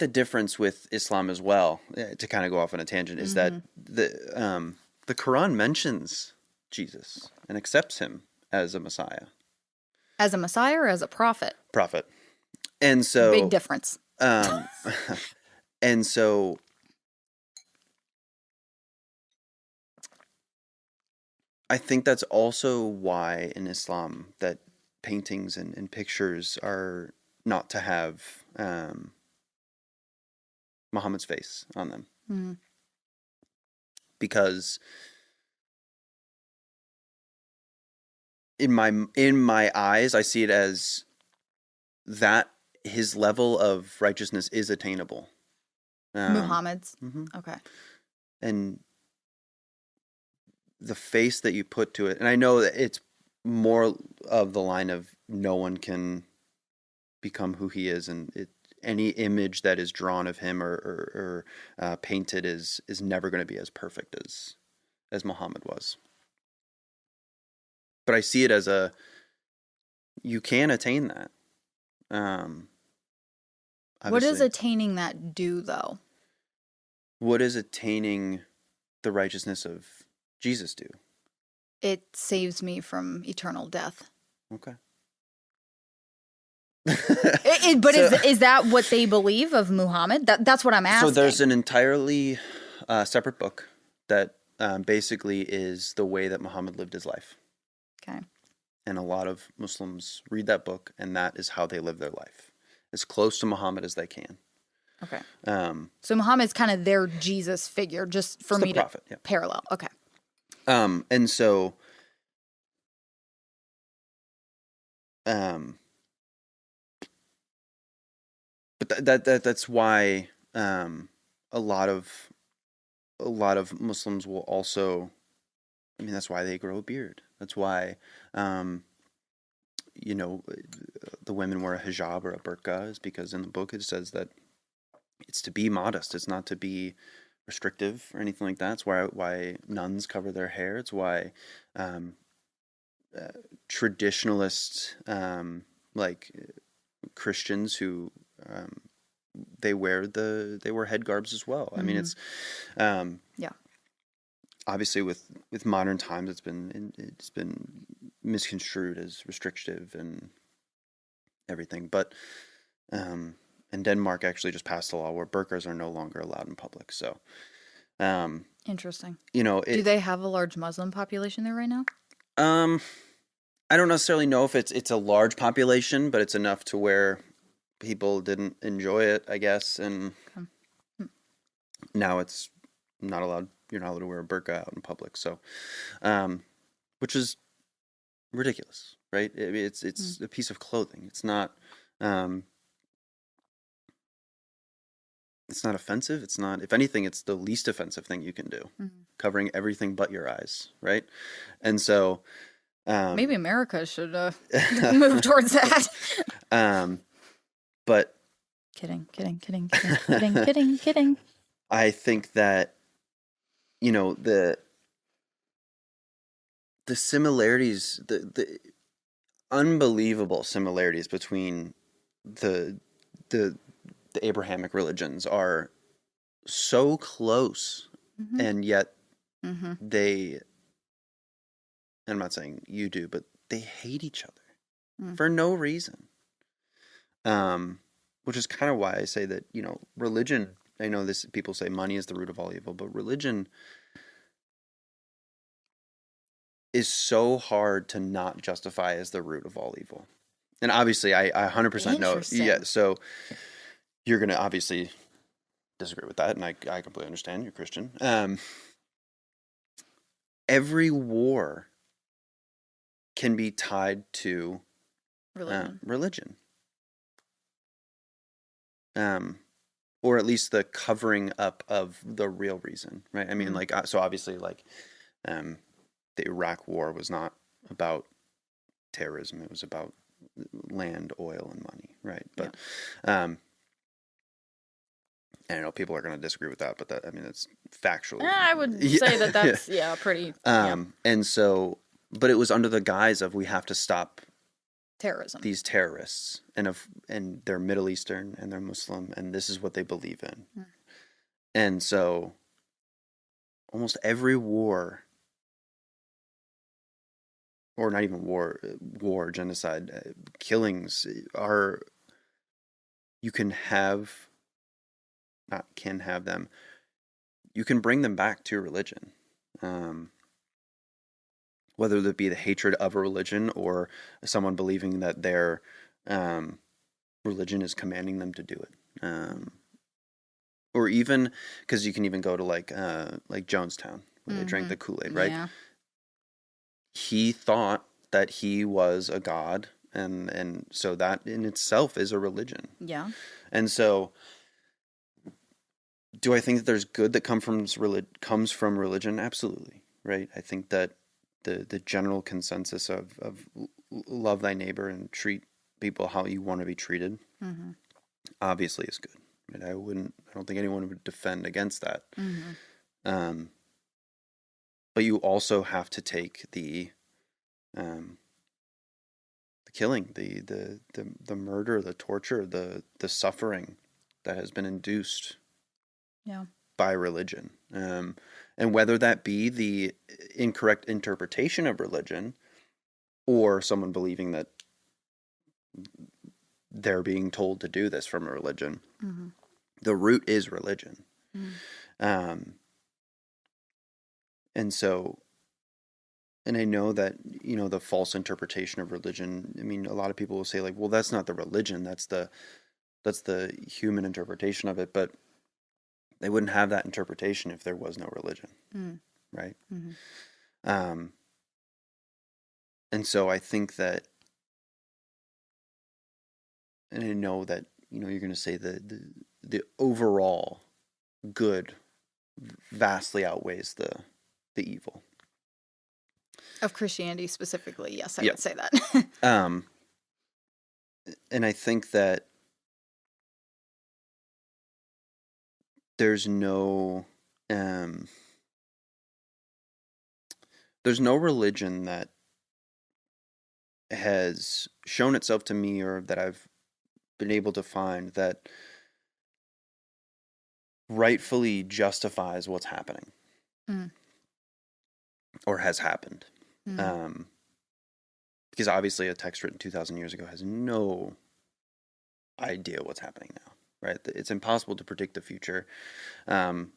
difference with Islam as well, to kind of go off on a tangent, is that the Quran mentions Jesus and accepts him as a Messiah. As a Messiah or as a prophet? Prophet. And so... Big difference. And so... I think that's also why in Islam that paintings and pictures are not to have Muhammad's face on them. Mm-hmm. Because in my eyes, I see it as that his level of righteousness is attainable. Muhammad's? Mm-hmm. Okay. And the face that you put to it, and I know that it's more of the line of no one can become who he is, and any image that is drawn of him or painted is never going to be as perfect as Muhammad was. But I see it as you can attain that. What does attaining that do, though? What does attaining the righteousness of Jesus do? It saves me from eternal death. Okay. Is that what they believe of Muhammad? That's what I'm asking. So there's an entirely separate book that basically is the way that Muhammad lived his life. Okay. And a lot of Muslims read that book, and that is how they live their life, as close to Muhammad as they can. Okay. So Muhammad's kind of their Jesus figure, just for me prophet, to parallel. Okay. And so, but that's why a lot of Muslims will also, I mean, that's why they grow a beard. That's why, the women wear a hijab or a burqa, is because in the book it says that it's to be modest. It's not to be restrictive or anything like that. It's why nuns cover their hair. It's why traditionalists, like Christians who they wear head garbs as well. I mean, it's obviously with modern times it's been misconstrued as restrictive and everything, but and Denmark actually just passed a law where burqas are no longer allowed in public. So interesting. Do they have a large Muslim population there right now? I don't necessarily know if it's a large population, but it's enough to where people didn't enjoy it, I guess, and now it's not allowed. You're not allowed to wear a burqa out in public, so which is ridiculous, right? It's a piece of clothing. It's not offensive. It's not, if anything, it's the least offensive thing you can do, covering everything but your eyes, right? And so maybe America should move towards that. But kidding. I think that the similarities, the unbelievable similarities between the Abrahamic religions are so close, and yet they, I'm not saying you do, but they hate each other for no reason. Which is kind of why I say that, religion, I know this, people say money is the root of all evil, but religion is so hard to not justify as the root of all evil. And obviously I 100% know. Yeah. So you're going to obviously disagree with that. And I completely understand, you're Christian. Every war can be tied to religion. Or at least the covering up of the real reason, right? I mean, so obviously, the Iraq War was not about terrorism; it was about land, oil, and money, right? But, I know people are going to disagree with that, but that's factually. I would say that's pretty. And so, but it was under the guise of we have to stop terrorism. These terrorists, and they're Middle Eastern and they're Muslim, and this is what they believe in. And so almost every war or not even war, genocide, killings are, you can have, not can have them, you can bring them back to religion. Whether that be the hatred of a religion or someone believing that their religion is commanding them to do it. Or even, because you can even go to like Jonestown, where they drank the Kool-Aid, right? Yeah. He thought that he was a god, and so that in itself is a religion. Yeah. And so, do I think that there's good that comes from religion? Absolutely, right? I think that the general consensus of love thy neighbor and treat people how you want to be treated, obviously is good. Right? I don't think anyone would defend against that. But you also have to take the killing, the murder, the torture, the suffering that has been induced by religion. And whether that be the incorrect interpretation of religion or someone believing that they're being told to do this from a religion, the root is religion. And so, and I know that, the false interpretation of religion, I mean, a lot of people will say like, well, that's not the religion, that's the human interpretation of it, but they wouldn't have that interpretation if there was no religion, right? And so I think that, and I know that, you're going to say the overall good vastly outweighs the evil. Of Christianity specifically, yes, I would say that. And I think that there's no religion that has shown itself to me, or that I've been able to find, that rightfully justifies what's happening or has happened. Because obviously a text written 2,000 years ago has no idea what's happening now, right? It's impossible to predict the future. And,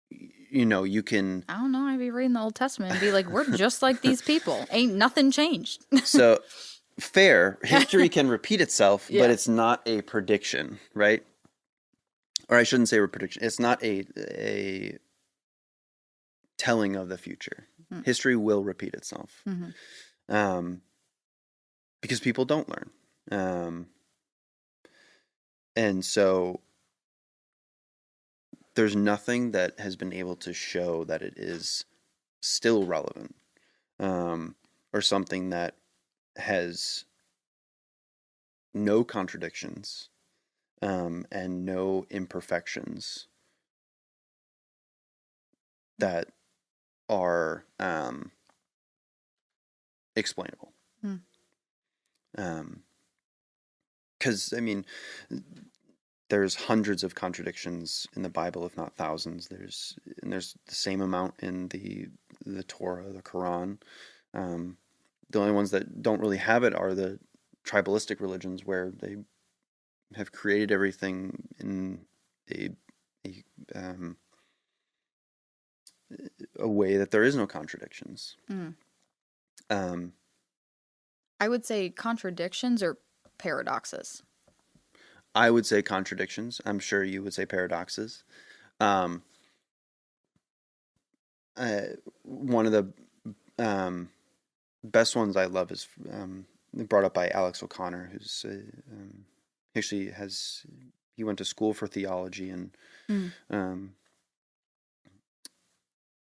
you can... I don't know, I'd be reading the Old Testament and be like, we're just like these people. Ain't nothing changed. So, fair. History can repeat itself, but it's not a prediction, right? Or I shouldn't say a prediction. It's not a telling of the future. History will repeat itself. Because people don't learn. And so there's nothing that has been able to show that it is still relevant, or something that has no contradictions, and no imperfections that are explainable. Because, I mean, there's hundreds of contradictions in the Bible, if not thousands. There's the same amount in the Torah, the Quran. The only ones that don't really have it are the tribalistic religions, where they have created everything in a way that there is no contradictions. I would say contradictions or paradoxes. I would say contradictions. I'm sure you would say paradoxes. One of the best ones I love is brought up by Alex O'Connor, who's he went to school for theology, and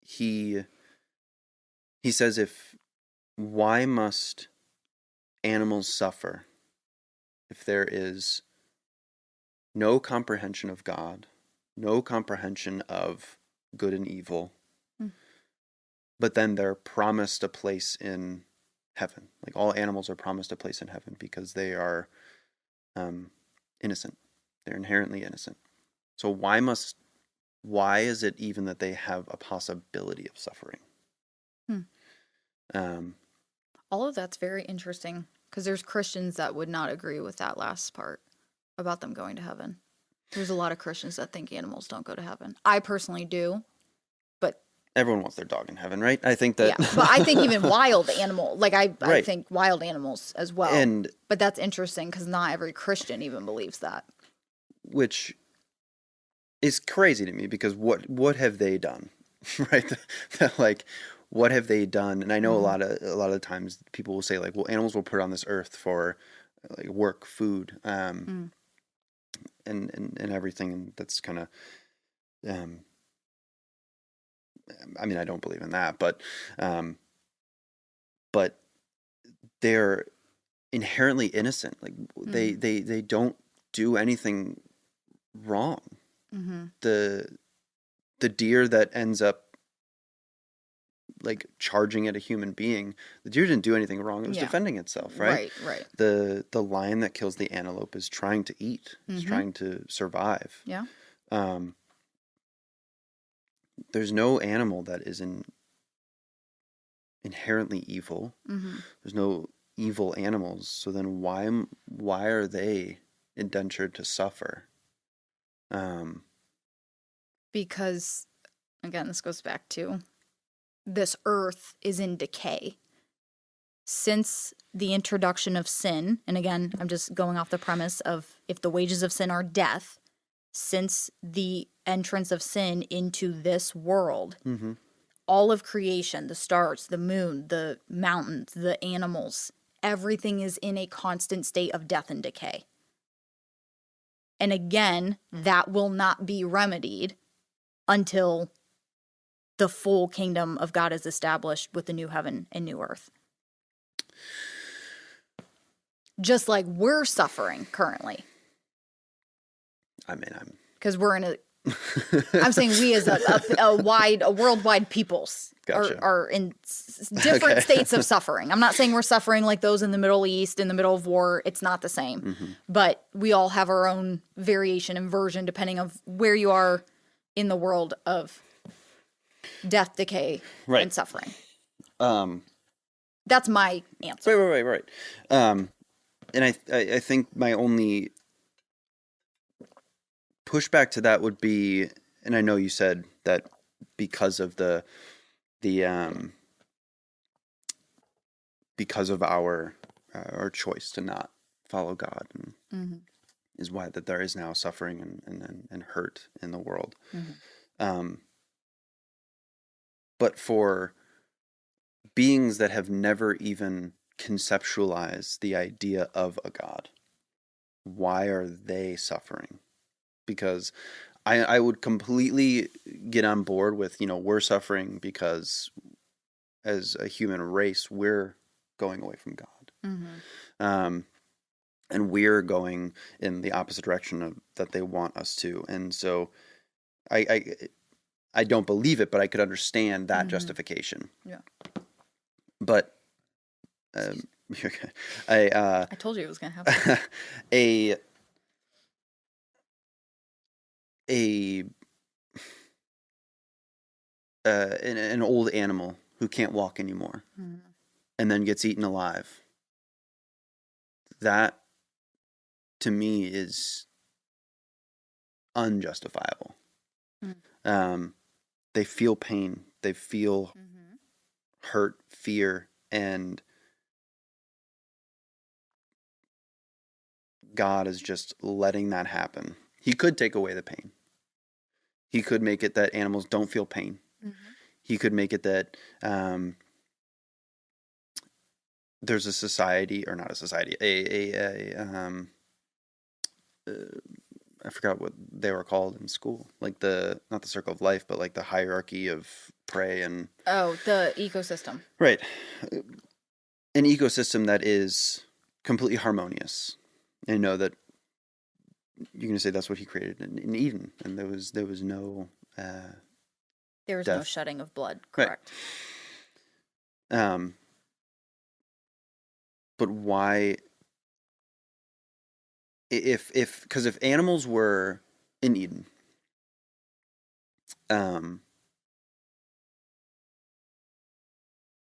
he says, why must animals suffer if there is no comprehension of God, no comprehension of good and evil, but then they're promised a place in heaven? Like, all animals are promised a place in heaven because they are innocent. They're inherently innocent. So why is it even that they have a possibility of suffering? All of that's very interesting because there's Christians that would not agree with that last part about them going to heaven. There's a lot of Christians that think animals don't go to heaven. I personally do, but Everyone wants their dog in heaven, right? I think that. yeah, but I think even wild animal, like I Right. think wild animals as well. And But that's interesting because not every Christian even believes that. which is crazy to me because what have they done, right? Like, what have they done? And I know a lot of times people will say like, well, animals were put on this earth for like work, food, and everything. That's kind of, I mean, I don't believe in that, but they're inherently innocent. Like they don't do anything wrong. The deer that ends up like charging at a human being, the deer didn't do anything wrong. It was defending itself, right? Right. The lion that kills the antelope is trying to eat. It's trying to survive. Yeah. There's no animal that is inherently evil. There's no evil animals. So then why are they indentured to suffer? Because, again, this goes back to this earth is in decay. Since the introduction of sin, and again, I'm just going off the premise of if the wages of sin are death, since the entrance of sin into this world, all of creation, the stars, the moon, the mountains, the animals, everything is in a constant state of death and decay. And again, that will not be remedied until the full kingdom of God is established with the new heaven and new earth. Just like we're suffering currently. I mean, because we're in a I'm saying we as a worldwide peoples Gotcha. are in different states of suffering. I'm not saying we're suffering like those in the Middle East in the middle of war. It's not the same. But we all have our own variation and version depending on where you are in the world of death, decay, and suffering. That's my answer. Right. And I think my only pushback to that would be, and I know you said that because of because of our choice to not follow God, and is why that there is now suffering and hurt in the world. But for beings that have never even conceptualized the idea of a God, why are they suffering? Because I would completely get on board with, we're suffering because as a human race, we're going away from God. And we're going in the opposite direction that they want us to. And so I don't believe it, but I could understand that justification. Yeah. But I told you it was going to happen. An old animal who can't walk anymore and then gets eaten alive. That to me is unjustifiable. They feel pain, they feel hurt, fear, and God is just letting that happen. He could take away the pain. He could make it that animals don't feel pain. He could make it that there's a society, or not a society, I forgot what they were called in school. Like not the circle of life, but like the hierarchy of prey and... Oh, the ecosystem. Right. An ecosystem that is completely harmonious. And you know that you're going to say that's what he created in Eden. And there was no... there was death. No shedding of blood, correct. Right. But why... Because if animals were in Eden,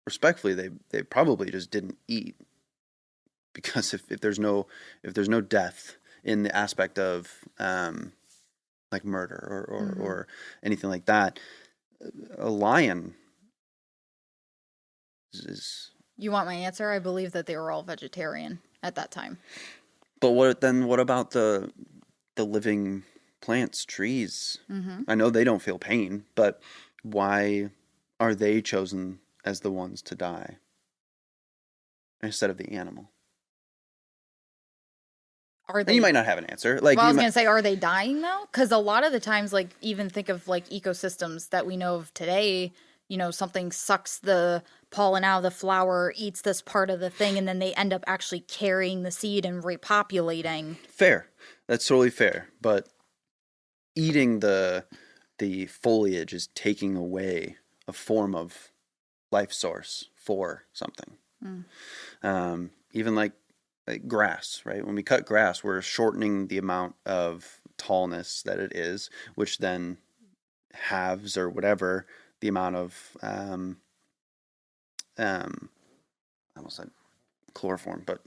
respectfully, they probably just didn't eat, because if there's no death in the aspect of like murder or anything like that, a lion is. You want my answer? I believe that they were all vegetarian at that time. But what about the living plants, trees? Mm-hmm. I know they don't feel pain, but why are they chosen as the ones to die instead of the animal? Are they? And you might not have an answer. Like, well, I was going to say, are they dying though? Because a lot of the times, like, even think of like ecosystems that we know of today. Something sucks the pollen out of the flower, eats this part of the thing, and then they end up actually carrying the seed and repopulating. Fair. That's totally fair. But eating the foliage is taking away a form of life source for something. Even like grass, right? When we cut grass, we're shortening the amount of tallness that it is, which then halves or whatever the amount of I almost said chloroform, but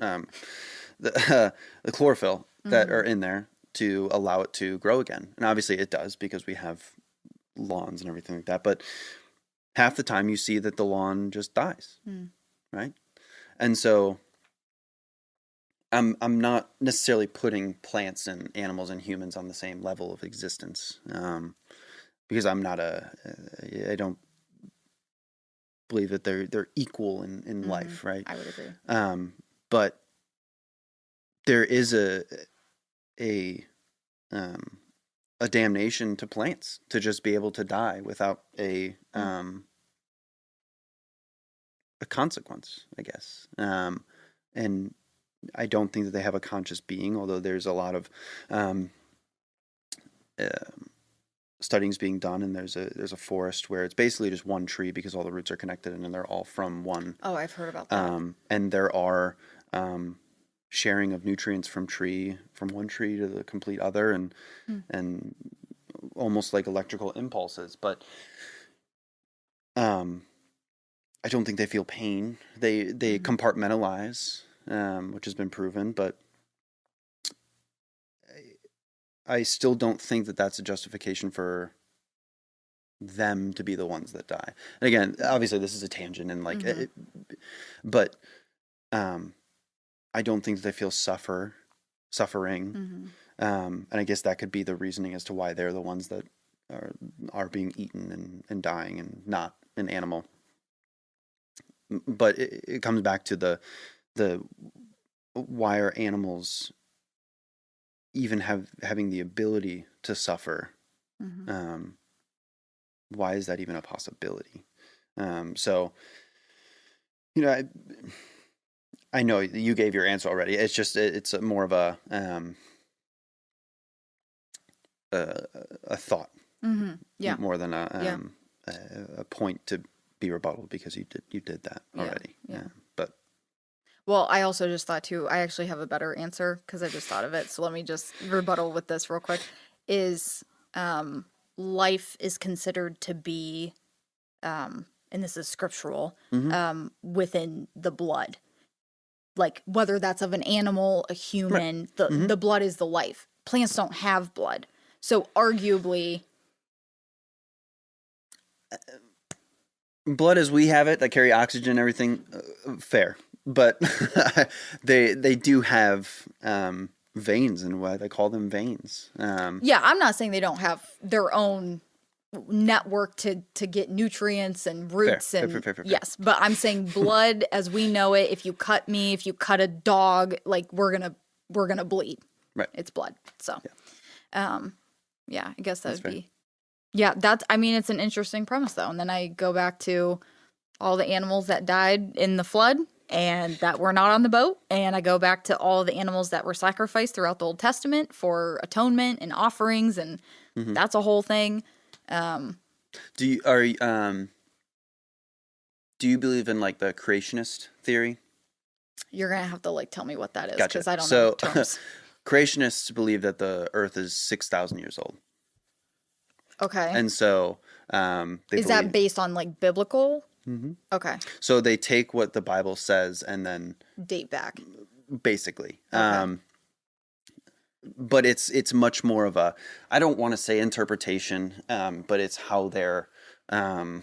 the chlorophyll that are in there to allow it to grow again. And obviously it does, because we have lawns and everything like that. But half the time you see that the lawn just dies, right? And so I'm not necessarily putting plants and animals and humans on the same level of existence, because I'm not I don't believe that they're equal in life, right? I would agree. But there is a damnation to plants to just be able to die without a consequence, I guess. And I don't think that they have a conscious being, although there's a lot of studying's being done, and there's a forest where it's basically just one tree because all the roots are connected and they're all from one. Oh, I've heard about that. And there are sharing of nutrients from one tree to the complete other, and almost like electrical impulses. But I don't think they feel pain. They compartmentalize, which has been proven, but I still don't think that that's a justification for them to be the ones that die. And again, obviously this is a tangent, and like, but I don't think that they feel suffering. And I guess that could be the reasoning as to why they're the ones that are being eaten and dying, and not an animal. But it comes back to the why are animals even having the ability to suffer? Why is that even a possibility? So, I know you gave your answer already. It's just it's more of a thought, more than a point to be rebutted, because you did that already. But well, I also just thought too, I actually have a better answer because I just thought of it. So let me just rebuttal with this real quick. Is life is considered to be, and this is scriptural, within the blood. Like, whether that's of an animal, a human, the blood is the life. Plants don't have blood. So arguably, blood as we have it, that carry oxygen and everything, fair. But they do have veins, and why they call them veins. Yeah, I'm not saying they don't have their own network to get nutrients and roots fair. Yes, but I'm saying blood as we know it. If you cut me, if you cut a dog, like we're gonna bleed. Right, it's blood. So, I guess that would be. Yeah, it's an interesting premise though. And then I go back to all the animals that died in the flood and that were not on the boat. And I go back to all the animals that were sacrificed throughout the Old Testament for atonement and offerings. And that's a whole thing. Do you believe in like the creationist theory? You're going to have to like tell me what that is. Gotcha. Because I don't know terms. Creationists believe that the earth is 6,000 years old. Okay. And so, is that based on like biblical Okay. So they take what the Bible says and then Date back. basically. Okay. But it's much more of a, I don't want to say interpretation, but it's how they're, I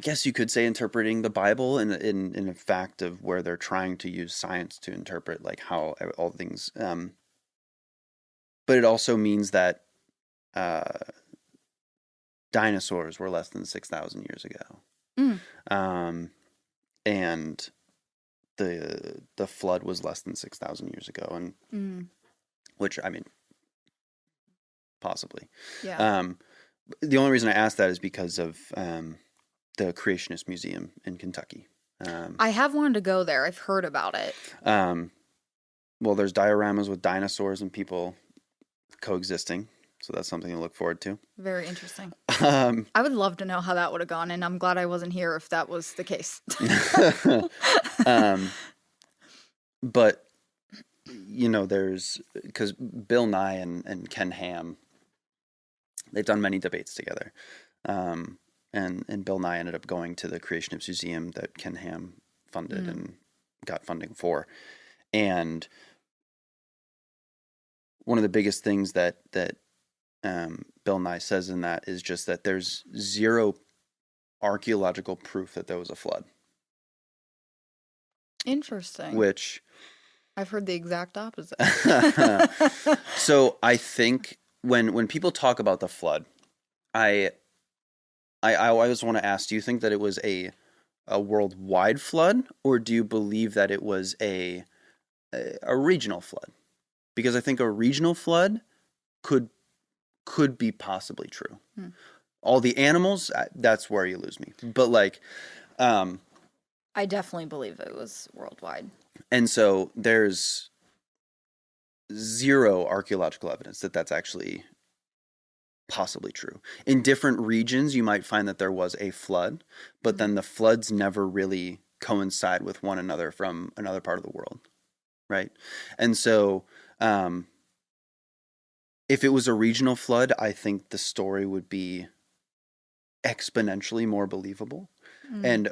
guess you could say interpreting the Bible in a fact of where they're trying to use science to interpret like how all things. But it also means that dinosaurs were less than 6,000 years ago, and the flood was less than 6,000 years ago, and which I mean, possibly. Yeah. The only reason I asked that is because of the Creationist Museum in Kentucky. I have wanted to go there. I've heard about it. Well, there's dioramas with dinosaurs and people coexisting, so that's something to look forward to. Very interesting. I would love to know how that would have gone, and I'm glad I wasn't here if that was the case. But there's, because Bill Nye and Ken Ham, they've done many debates together. And Bill Nye ended up going to the Creationist Museum that Ken Ham funded and got funding for. And one of the biggest things that Bill Nye says in that is just that there's zero archaeological proof that there was a flood. Interesting. Which I've heard the exact opposite. So I think when people talk about the flood, I always want to ask, do you think that it was a worldwide flood, or do you believe that it was a regional flood? Because I think a regional flood could be possibly true. All the animals, that's where you lose me. But like, I definitely believe it was worldwide. And so there's zero archaeological evidence that that's actually possibly true. In different regions, you might find that there was a flood, but then the floods never really coincide with one another from another part of the world, right? And so if it was a regional flood, I think the story would be exponentially more believable. And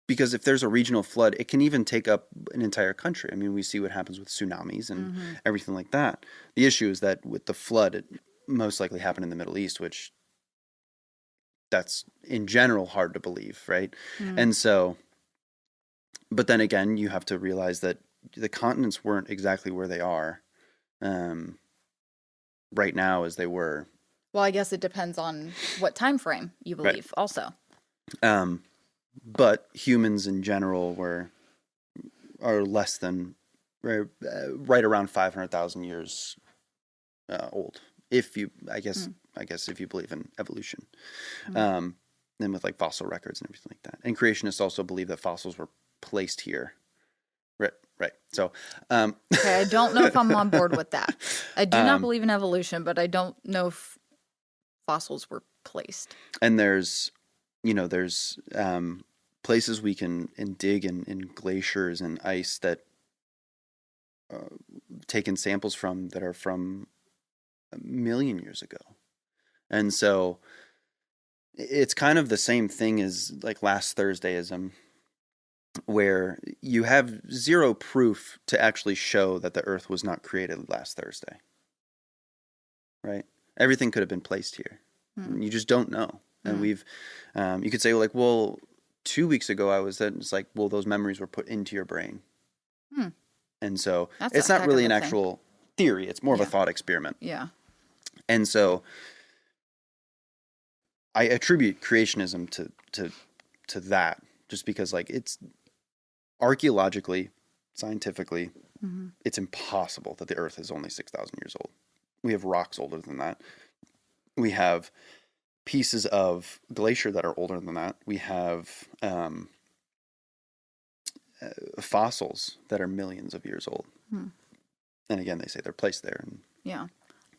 because if there's a regional flood, it can even take up an entire country. I mean, we see what happens with tsunamis and everything like that. The issue is that with the flood, it most likely happened in the Middle East, which that's in general hard to believe, right? And so, but then again, you have to realize that the continents weren't exactly where they are right now as they were. Well, I guess it depends on what time frame you believe also. But humans in general are less than right around 500,000 years old. If you, I guess if you believe in evolution, and with like fossil records and everything like that. And creationists also believe that fossils were placed here. Right. So, okay, I don't know if I'm on board with that. I do not believe in evolution, but I don't know if fossils were placed. And there's places we can dig in glaciers and ice that taken samples from that are from 1 million years ago. And so it's kind of the same thing as like last Thursdayism, where you have zero proof to actually show that the earth was not created last Thursday. Right? Everything could have been placed here. You just don't know. And we've, you could say, like, well, 2 weeks ago I was there. It's like, well, those memories were put into your brain. And so it's not really an actual theory. It's more of a thought experiment. Yeah. And so I attribute creationism to that, just because like it's archaeologically, scientifically, it's impossible that the earth is only 6,000 years old. We have rocks older than that. We have pieces of glacier that are older than that. We have fossils that are millions of years old. And again, they say they're placed there. Yeah.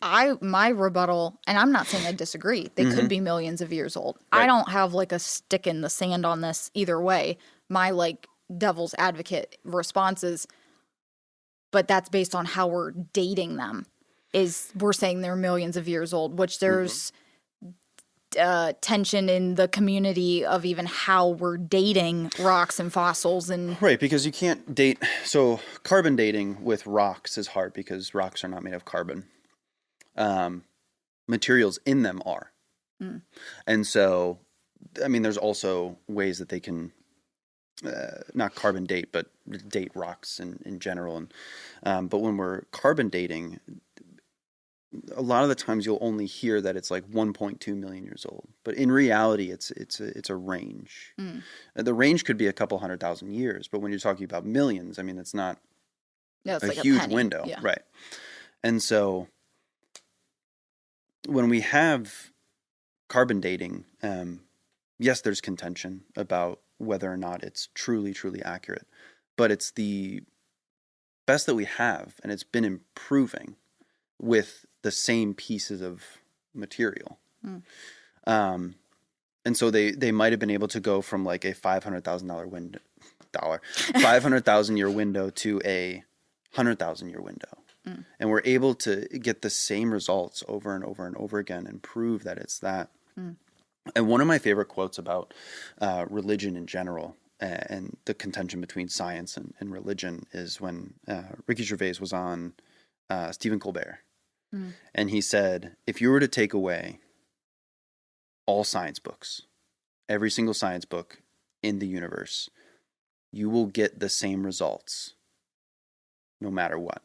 My rebuttal, and I'm not saying I disagree, they could be millions of years old. Right. I don't have like a stick in the sand on this either way. My like devil's advocate responses, but that's based on how we're dating them, is we're saying they're millions of years old, which there's tension in the community of even how we're dating rocks and fossils and Right, because you can't date. So carbon dating with rocks is hard because rocks are not made of carbon. Materials in them are. And so, I mean, there's also ways that they can not carbon date, but date rocks in general. And but when we're carbon dating, a lot of the times you'll only hear that it's like 1.2 million years old, but in reality, it's a range. The range could be a couple 100,000 years, but when you're talking about millions, I mean, it's not it's a like huge penny. window, Yeah. right? And so when we have carbon dating, yes, there's contention about whether or not it's truly accurate, but it's the best that we have, and it's been improving with the same pieces of material. And so they might have been able to go from like a $500,000 window, 500,000 year window to a 100,000 year window. And we're able to get the same results over and over and over again and prove that it's that. And one of my favorite quotes about religion in general and the contention between science and religion is when Ricky Gervais was on Stephen Colbert. And he said, if you were to take away all science books, every single science book in the universe, you will get the same results no matter what.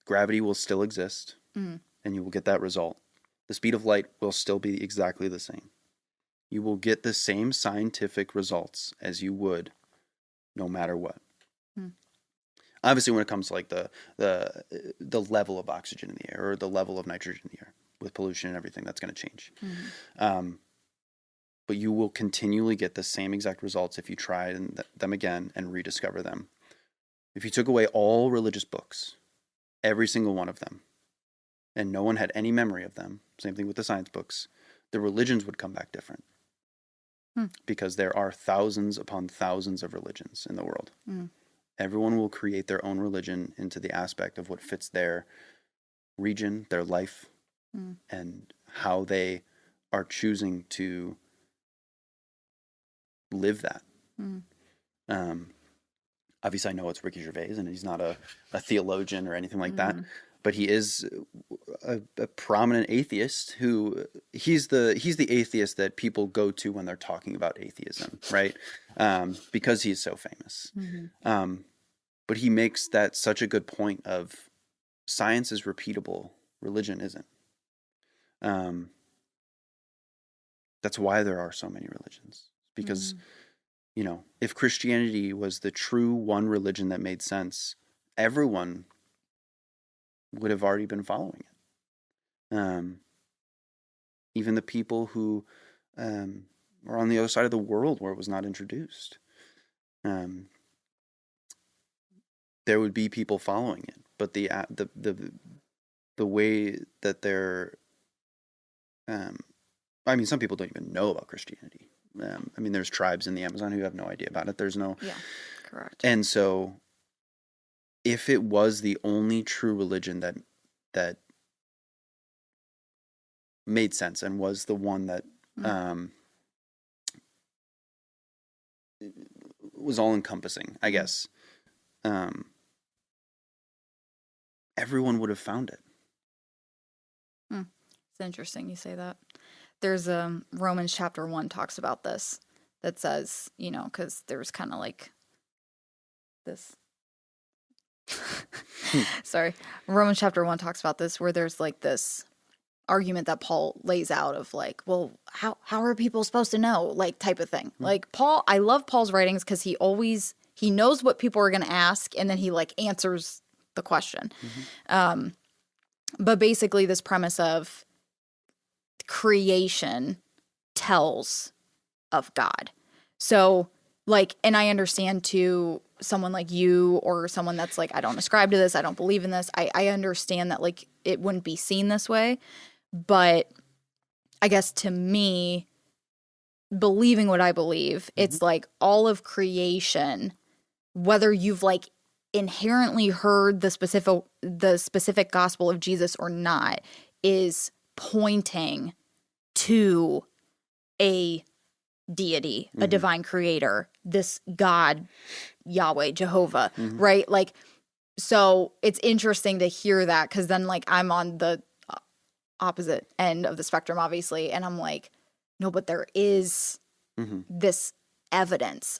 Gravity will still exist, and you will get that result. The speed of light will still be exactly the same. You will get the same scientific results as you would no matter what. Obviously, when it comes to like the level of oxygen in the air or the level of nitrogen in the air, with pollution and everything, that's going to change. But you will continually get the same exact results if you try them again and rediscover them. If you took away all religious books, every single one of them, and no one had any memory of them, same thing with the science books, the religions would come back different. Because there are thousands upon thousands of religions in the world. Everyone will create their own religion into the aspect of what fits their region, their life, and how they are choosing to live that. Obviously, I know it's Ricky Gervais, and he's not a theologian or anything like that, but he is a prominent atheist who he's the atheist that people go to when they're talking about atheism, right? Because he's so famous. But he makes that such a good point of science is repeatable, religion isn't. That's why there are so many religions, because you know, if Christianity was the true one religion that made sense, everyone would have already been following it. Even the people who are on the other side of the world where it was not introduced. There would be people following it, but the way that they're, I mean, some people don't even know about Christianity. I mean, there's tribes in the Amazon who have no idea about it. There's no, correct. And so, if it was the only true religion that made sense and was the one that was all encompassing, I guess, everyone would have found it. It's interesting you say that. There's Romans chapter 1 talks about this, that says, you know, because there's kind of like this. Sorry. Romans chapter 1 talks about this, where there's like this argument that Paul lays out of like, well, how are people supposed to know, like, type of thing. Like Paul, I love Paul's writings because he knows what people are going to ask, and then he like answers the question. But basically this premise of creation tells of God. So like, and I understand too, someone like you or someone that's like, I don't ascribe to this, I don't believe in this. I understand that like it wouldn't be seen this way, but I guess to me, believing what I believe, it's like all of creation, whether you've like inherently heard the specific gospel of Jesus or not, is pointing to a deity, a divine creator, this God, Yahweh, Jehovah, right? Like, so it's interesting to hear that, because then, like, I'm on the opposite end of the spectrum, obviously, and I'm like, no, but there is this evidence.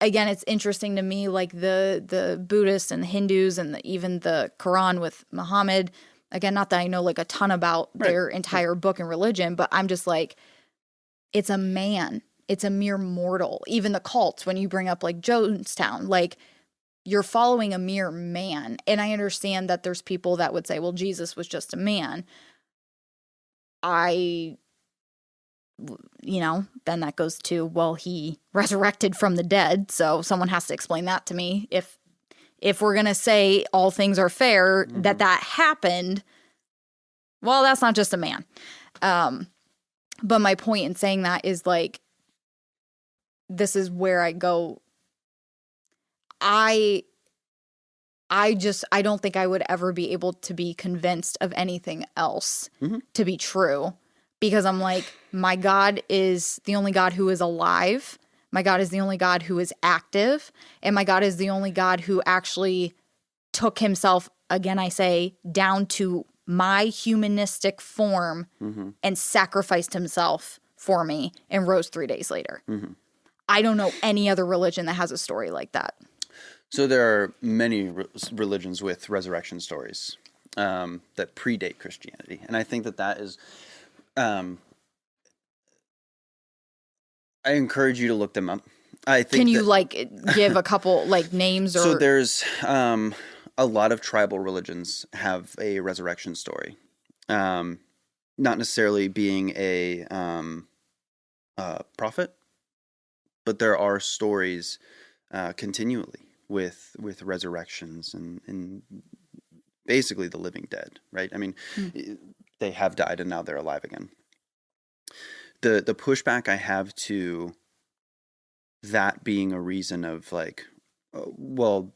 Again, it's interesting to me, like the Buddhists and the Hindus and even the Quran with Muhammad. Again, not that I know like a ton about their entire book and religion, but I'm just like, it's a man. It's a mere mortal. Even the cults, when you bring up like Jonestown, like you're following a mere man. And I understand that there's people that would say, well, Jesus was just a man. Then that goes to, well, he resurrected from the dead. So someone has to explain that to me. If we're going to say all things are fair, that happened, well, that's not just a man. But my point in saying that is like, this is where I go. I don't think I would ever be able to be convinced of anything else to be true, because I'm like, my God is the only God who is alive. My God is the only God who is active. And my God is the only God who actually took himself, again, I say, down to my humanistic form and sacrificed himself for me and rose 3 days later. I don't know any other religion that has a story like that. So there are many religions with resurrection stories that predate Christianity. And I think that is... I encourage you to look them up. I think. Can you give a couple names? Or... So there's a lot of tribal religions have a resurrection story, not necessarily being a prophet, but there are stories continually with resurrections and basically the living dead, right? I mean, they have died and now they're alive again. The pushback I have to that being a reason of like, well,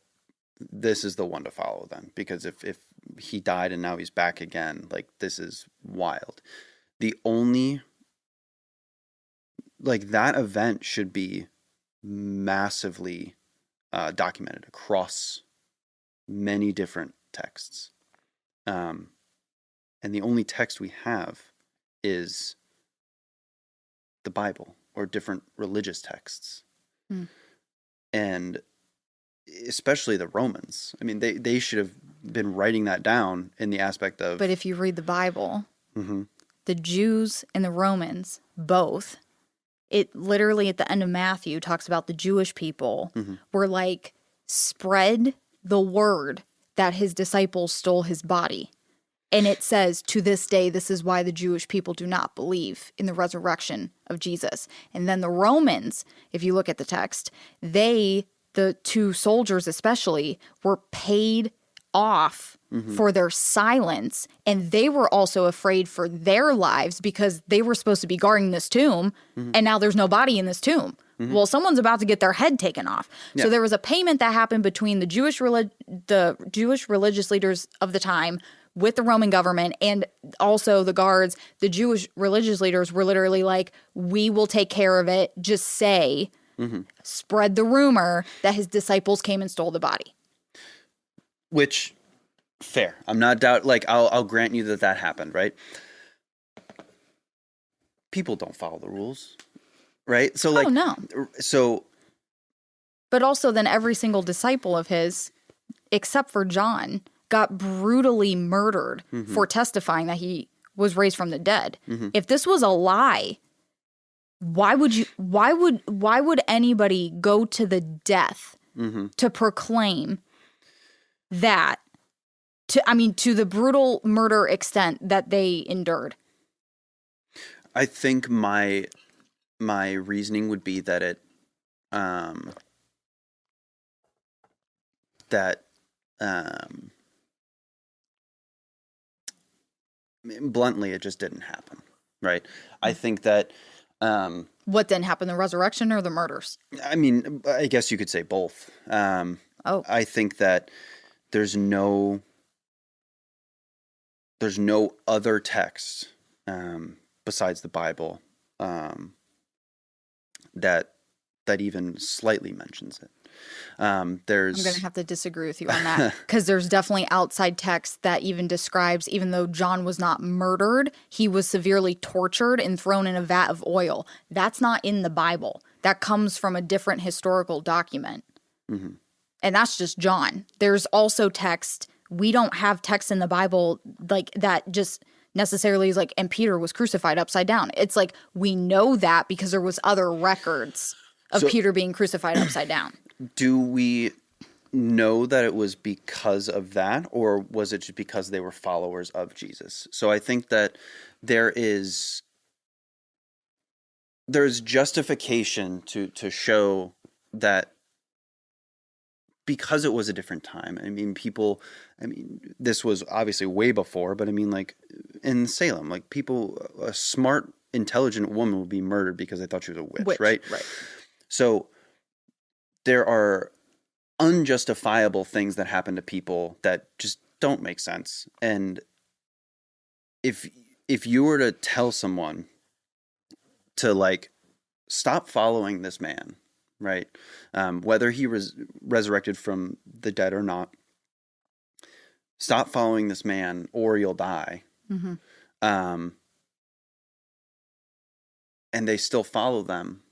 this is the one to follow then, because if he died and now he's back again, like this is wild. The only, like that event should be massively documented across many different texts. And the only text we have is the Bible or different religious texts. And especially the Romans. I mean, they should have been writing that down in the aspect of... But if you read the Bible, the Jews and the Romans, both, it literally at the end of Matthew talks about the Jewish people were like, spread the word that his disciples stole his body. And it says, to this day, this is why the Jewish people do not believe in the resurrection of Jesus. And then the Romans, if you look at the text, the two soldiers especially, were paid off for their silence. And they were also afraid for their lives because they were supposed to be guarding this tomb. And now there's no body in this tomb. Well, someone's about to get their head taken off. Yeah. So there was a payment that happened between the Jewish religious leaders of the time with the Roman government and also the guards. The Jewish religious leaders were literally like, we will take care of it. Just say, spread the rumor that his disciples came and stole the body. Which, fair. I'm not doubt. Like, I'll grant you that happened, right? People don't follow the rules, right? So, like, no. So, but also then every single disciple of his, except for John, got brutally murdered for testifying that he was raised from the dead. If this was a lie, why would anybody go to the death to proclaim that to the brutal murder extent that they endured? I think my reasoning would be that it bluntly, it just didn't happen, right? I think that... what didn't happen, the resurrection or the murders? I mean, I guess you could say both. I think that there's no there's no other text besides the Bible that even slightly mentions it. I'm going to have to disagree with you on that, because there's definitely outside text that even describes, even though John was not murdered, he was severely tortured and thrown in a vat of oil. That's not in the Bible. That comes from a different historical document. Mm-hmm. And that's just John. There's also text. We don't have text in the Bible like that just necessarily is like, and Peter was crucified upside down. It's like, we know that because there was other records of Peter being crucified upside down. Do we know that it was because of that, or was it just because they were followers of Jesus? So I think that there's justification to show that because it was a different time. I mean, this was obviously way before, but I mean, like in Salem, like a smart, intelligent woman would be murdered because they thought she was a witch, right? Right. So there are unjustifiable things that happen to people that just don't make sense. And if you were to tell someone to like stop following this man, right? Whether he was resurrected from the dead or not, stop following this man or you'll die. Mm-hmm. And they still follow them,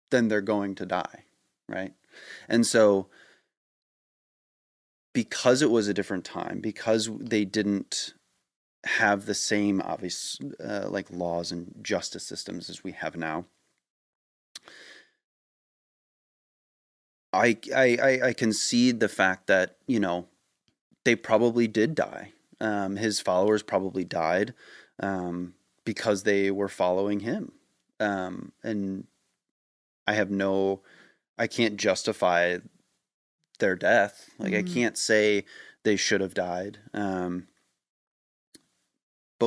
then they're going to die, right? And so because it was a different time, because they didn't have the same obvious like laws and justice systems as we have now, I concede the fact that, you know, they probably did die. His followers probably died because they were following him. And I can't justify their death. Like, I can't say they should have died. But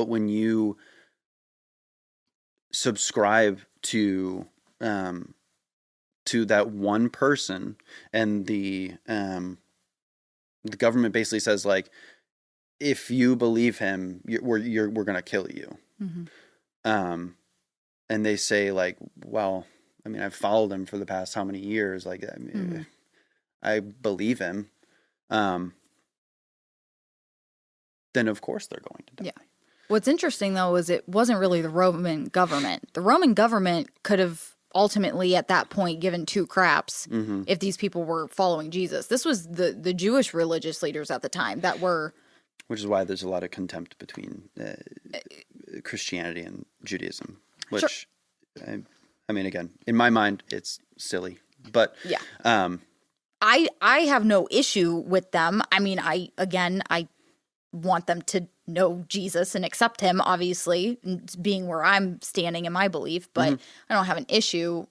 when you subscribe to that one person, and the government basically says, like, if you believe him, we're going to kill you. Mm-hmm. And they say, like, well, I mean, I've followed him for the past how many years? Like, I mean, I believe him. Then of course they're going to die. Yeah. What's interesting, though, is it wasn't really the Roman government. The Roman government could have ultimately at that point given two craps if these people were following Jesus. This was the Jewish religious leaders at the time that were... Which is why there's a lot of contempt between Christianity and Judaism, which, sure. I mean, again, in my mind, it's silly. But yeah, I have no issue with them. I mean, I want them to know Jesus and accept him, obviously, being where I'm standing in my belief, but I don't have an issue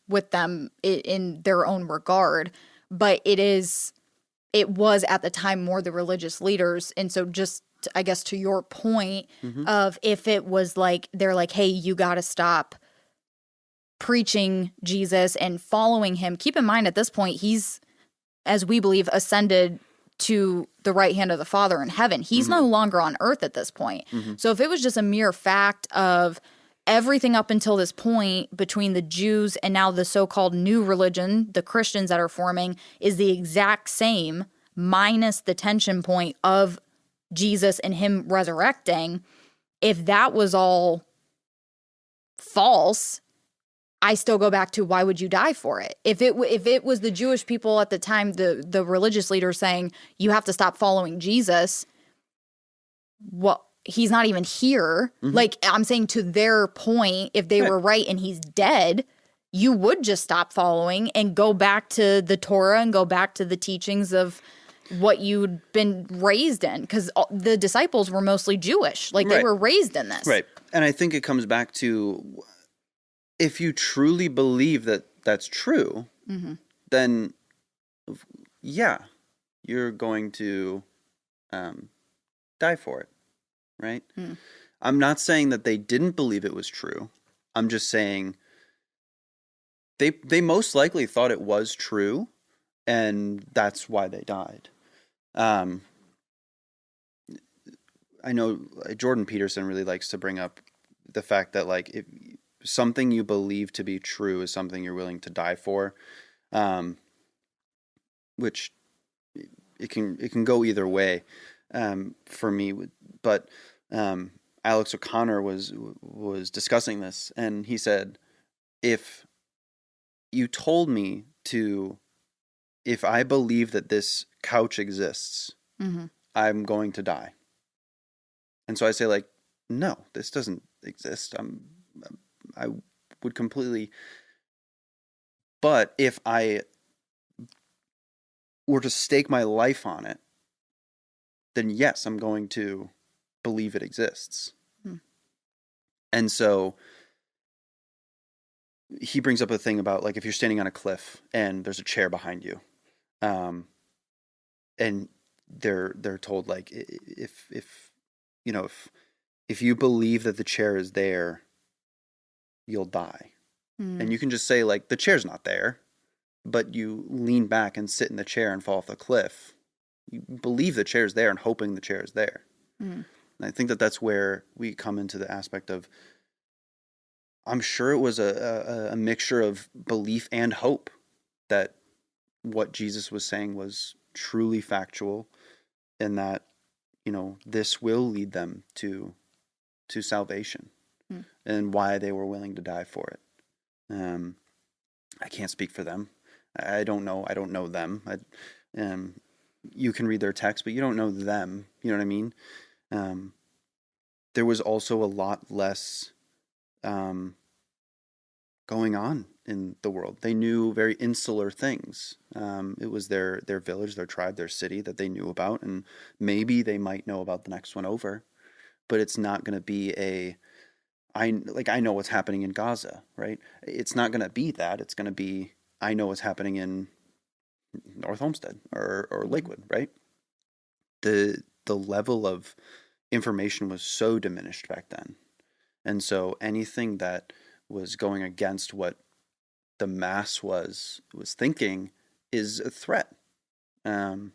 with them in their own regard. But it was at the time more the religious leaders. And so just, I guess, to your point of if it was like, they're like, hey, you got to stop preaching Jesus and following him. Keep in mind at this point, he's, as we believe, ascended to the right hand of the Father in heaven. He's no longer on earth at this point. So if it was just a mere fact of everything up until this point between the Jews and now the so-called new religion, the Christians that are forming, is the exact same minus the tension point of Jesus and him resurrecting, if that was all false, I still go back to, why would you die for it? If it was the Jewish people at the time, the religious leaders saying, you have to stop following Jesus, well, he's not even here. Like, I'm saying, to their point, if they were right and he's dead, you would just stop following and go back to the Torah and go back to the teachings of what you'd been raised in. Because the disciples were mostly Jewish. Like, they were raised in this. Right. And I think it comes back to, if you truly believe that that's true, then yeah, you're going to die for it, right? I'm not saying that they didn't believe it was true. I'm just saying they most likely thought it was true, and that's why they died. I know Jordan Peterson really likes to bring up the fact that like if something you believe to be true is something you're willing to die for, which it can go either way for me. But Alex O'Connor was discussing this, and he said, if you told me if I believe that this couch exists, I'm going to die. And so I say, like, no, this doesn't exist. I would completely. But if I were to stake my life on it, then yes, I'm going to believe it exists. And so he brings up a thing about, like, if you're standing on a cliff and there's a chair behind you, and they're told, like, if you believe that the chair is there, you'll die. And you can just say, like, the chair's not there, but you lean back and sit in the chair and fall off the cliff. You believe the chair's there and hoping the chair is there. And I think that that's where we come into the aspect of, I'm sure it was a mixture of belief and hope that what Jesus was saying was truly factual, and that, this will lead them to salvation, and why they were willing to die for it. I can't speak for them. I don't know them. You can read their text, but you don't know them. You know what I mean? There was also a lot less going on in the world. They knew very insular things. It was their village, their tribe, their city that they knew about, and maybe they might know about the next one over, but it's not going to be I know what's happening in Gaza, right? It's not going to be that. It's going to be, I know what's happening in North Homestead or Lakewood, right? The level of information was so diminished back then. And so anything that was going against what the mass was thinking is a threat. And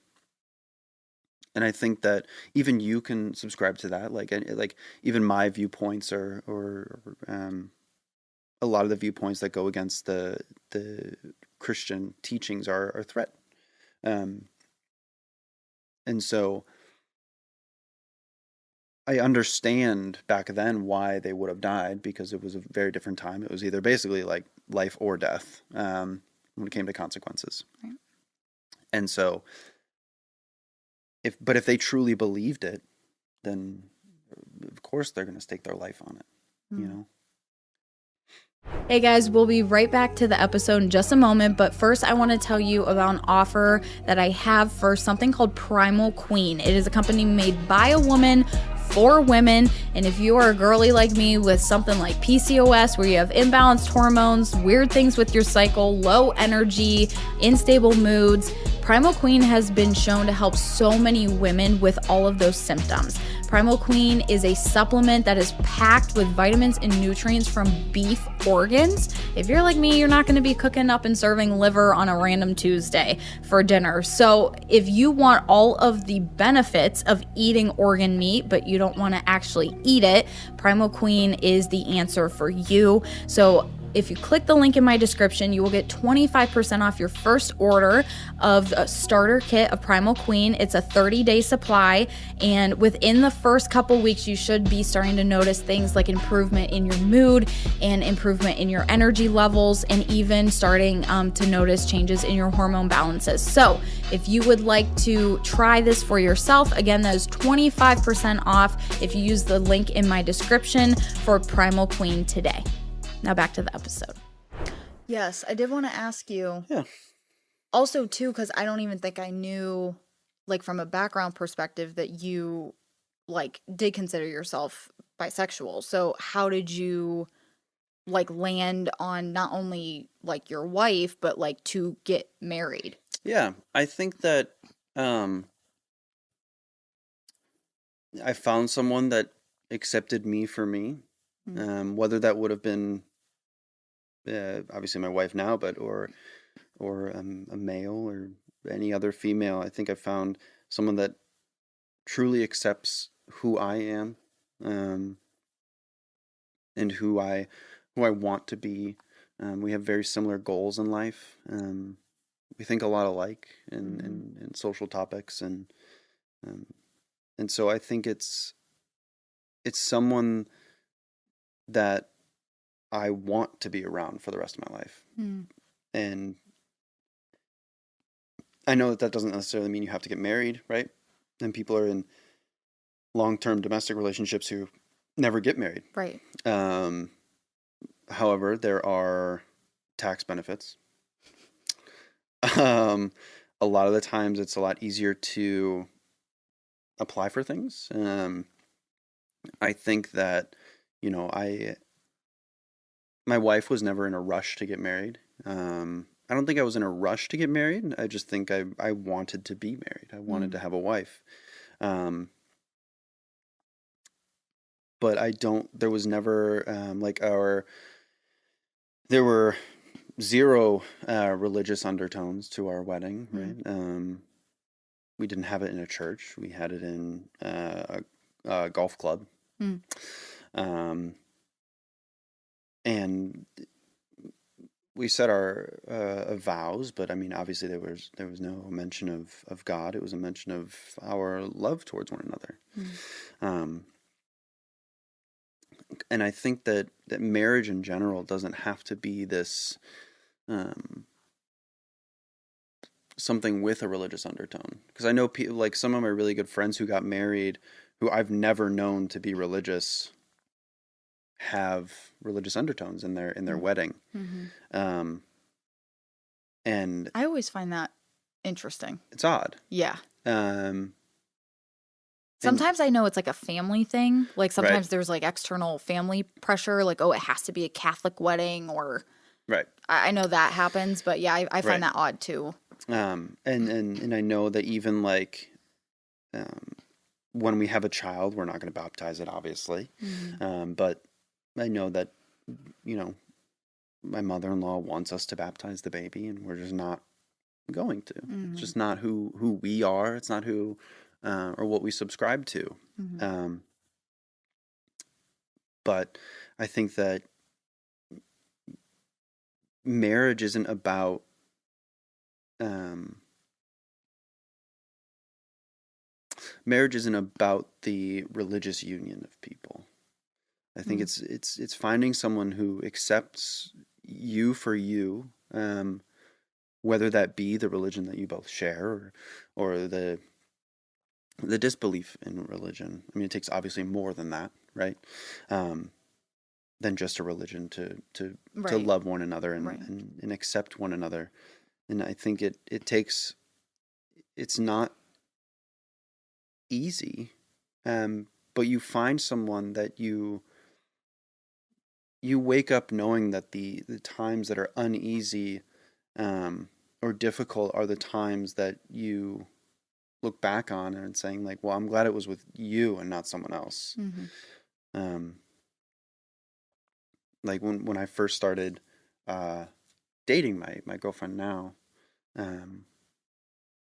I think that even you can subscribe to that. Like even my viewpoints or a lot of the viewpoints that go against the Christian teachings are a threat. And so I understand back then why they would have died, because it was a very different time. It was either basically like life or death when it came to consequences. Right. And so if they truly believed it, then of course they're going to stake their life on it, Hey guys, we'll be right back to the episode in just a moment, but first I want to tell you about an offer that I have for something called Primal Queen. It is a company made by a woman for women, and if you are a girly like me with something like PCOS, where you have imbalanced hormones, weird things with your cycle, low energy, unstable moods, Primal Queen has been shown to help so many women with all of those symptoms. Primal Queen is a supplement that is packed with vitamins and nutrients from beef organs. If you're like me, you're not going to be cooking up and serving liver on a random Tuesday for dinner. So if you want all of the benefits of eating organ meat, but you don't want to actually eat it, Primal Queen is the answer for you. So if you click the link in my description, you will get 25% off your first order of a starter kit of Primal Queen. It's a 30-day supply, and within the first couple weeks, you should be starting to notice things like improvement in your mood and improvement in your energy levels, and even starting to notice changes in your hormone balances. So if you would like to try this for yourself, again, that is 25% off if you use the link in my description for Primal Queen today. Now back to the episode. Yes, I did want to ask you. Yeah. Also, too, because I don't even think I knew, like, from a background perspective, that you, like, did consider yourself bisexual. So how did you, like, land on not only, like, your wife, but, like, to get married? Yeah, I think that I found someone that accepted me for me. Whether that would have been obviously my wife now, but or a male or any other female, I think I found someone that truly accepts who I am, and who I want to be. We have very similar goals in life. We think a lot alike in social topics, and so I think it's someone that I want to be around for the rest of my life. And I know that doesn't necessarily mean you have to get married, right? And people are in long-term domestic relationships who never get married. Right. However, there are tax benefits. A lot of the times it's a lot easier to apply for things. I think that, my wife was never in a rush to get married. I don't think I was in a rush to get married. I just think I wanted to be married. I wanted to have a wife. But there was never, there were zero religious undertones to our wedding, right? We didn't have it in a church. We had it in a golf club. And we said our vows, but I mean, obviously there was no mention of God. It was a mention of our love towards one another. And I think that marriage in general doesn't have to be this something with a religious undertone. Because I know people, like some of my really good friends who got married, who I've never known to be religious, have religious undertones in their wedding. And I always find that interesting. It's odd. Yeah. Sometimes I know it's like a family thing. Like sometimes there's like external family pressure, like, oh, it has to be a Catholic wedding, or I know that happens, but yeah, I find that odd too. And I know that even like when we have a child, we're not going to baptize it, obviously. But I know that, my mother-in-law wants us to baptize the baby, and we're just not going to. It's just not who we are. It's not who or what we subscribe to. But I think that marriage isn't about the religious union of people. I think it's finding someone who accepts you for you, whether that be the religion that you both share, or the disbelief in religion. I mean, it takes obviously more than that, right? Than just a religion to love one another and accept one another. And I think it's not easy, but you find someone that you wake up knowing that the times that are uneasy or difficult are the times that you look back on and saying like, well, I'm glad it was with you and not someone else. Like when I first started dating my girlfriend now,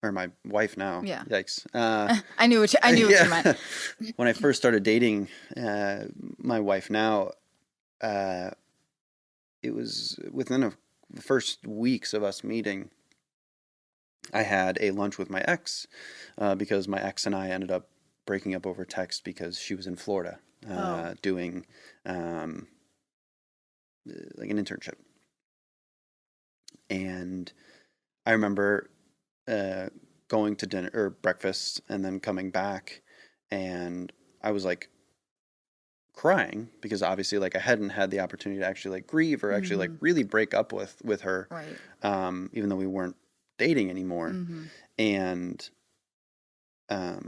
or my wife now. Yeah. Yikes. I knew what you meant. When I first started dating my wife now, it was within the first weeks of us meeting, I had a lunch with my ex, because my ex and I ended up breaking up over text because she was in Florida doing like an internship. And I remember going to dinner or breakfast and then coming back, and I was like crying because obviously like I hadn't had the opportunity to actually like grieve or actually like really break up with her, even though we weren't dating anymore. And I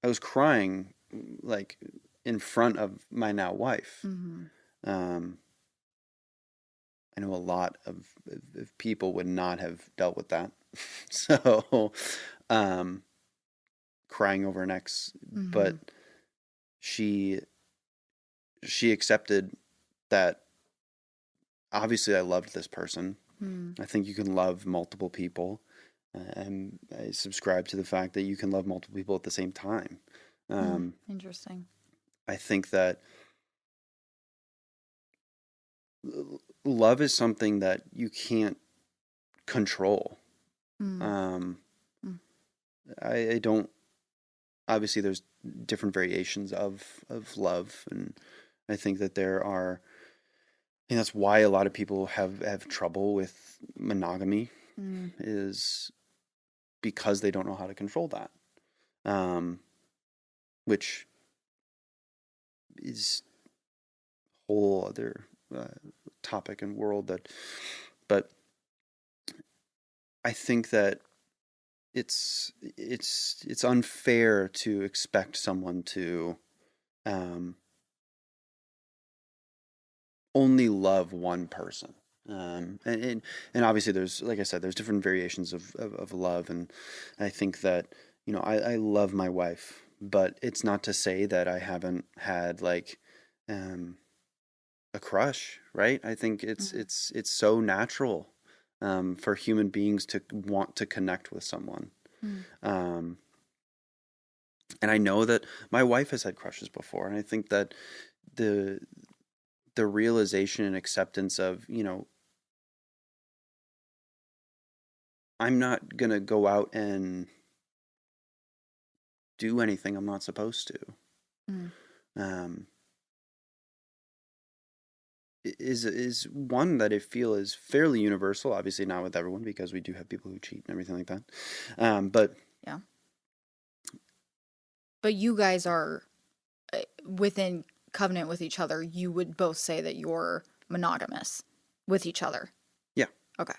was crying like in front of my now wife. I know a lot of people would not have dealt with that. So crying over an ex, but she accepted that obviously I loved this person. I think you can love multiple people, and I subscribe to the fact that you can love multiple people at the same time. Interesting. I think that love is something that you can't control. I don't, obviously there's different variations of love, and I think that and that's why a lot of people have trouble with monogamy, is because they don't know how to control that, which is a whole other topic and world but I think that it's unfair to expect someone to only love one person. And obviously there's, like I said, there's different variations of love. And I think that, I love my wife, but it's not to say that I haven't had like, a crush, right? I think it's so natural, for human beings to want to connect with someone. And I know that my wife has had crushes before. And I think that the realization and acceptance of, I'm not going to go out and do anything I'm not supposed to. Is one that I feel is fairly universal, obviously not with everyone, because we do have people who cheat and everything like that. But yeah. But you guys are within covenant with each other. You would both say that you're monogamous with each other. Yeah. Okay.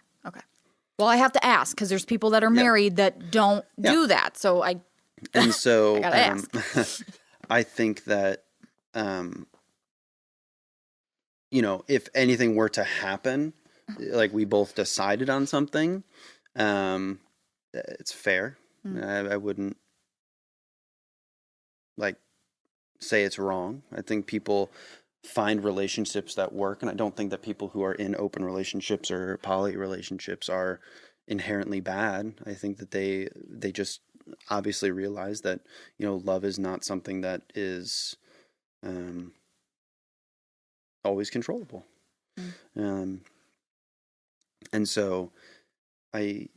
Well, I have to ask because there's people that are married that don't do that. So I gotta ask. I think that, if anything were to happen, like we both decided on something, it's fair. I wouldn't like say it's wrong. I think people find relationships that work, and I don't think that people who are in open relationships or poly relationships are inherently bad. I think that they just obviously realize that, love is not something that is always controllable. And so I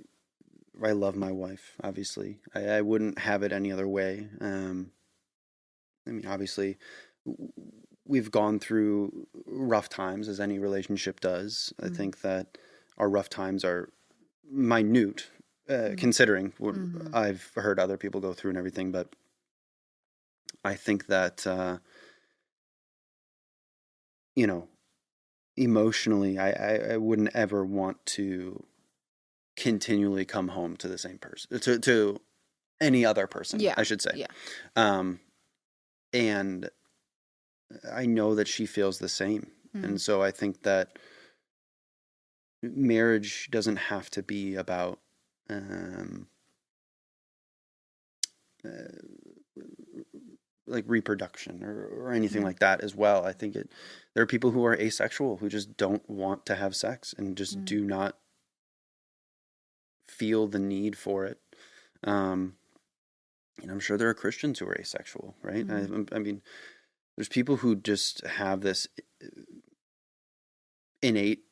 love my wife, obviously. I wouldn't have it any other way. Obviously we've gone through rough times, as any relationship does. I think that our rough times are minute, considering what I've heard other people go through and everything. But I think that, emotionally, I wouldn't ever want to continually come home to the same person, to any other person, I should say. Yeah. And I know that she feels the same. And so I think that marriage doesn't have to be about like reproduction or anything like that as well. I think there are people who are asexual who just don't want to have sex and just do not feel the need for it. And I'm sure there are Christians who are asexual, right? I mean, there's people who just have this innate,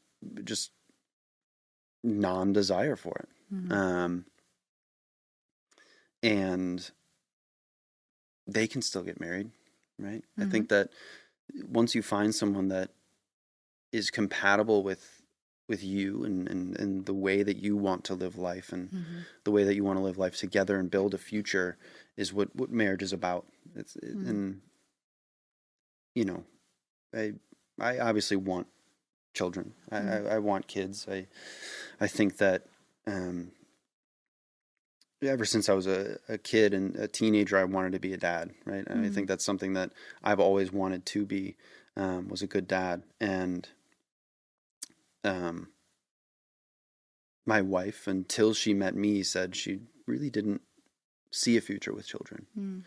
just non-desire for it. And they can still get married, right? I think that once you find someone that is compatible with you and the way that you want to live life and the way that you want to live life together and build a future is what marriage is about. And I obviously want children. I want kids. I think that ever since I was a kid and a teenager, I wanted to be a dad, right? And I think that's something that I've always wanted to be, was a good dad. And my wife, until she met me, said she really didn't see a future with children.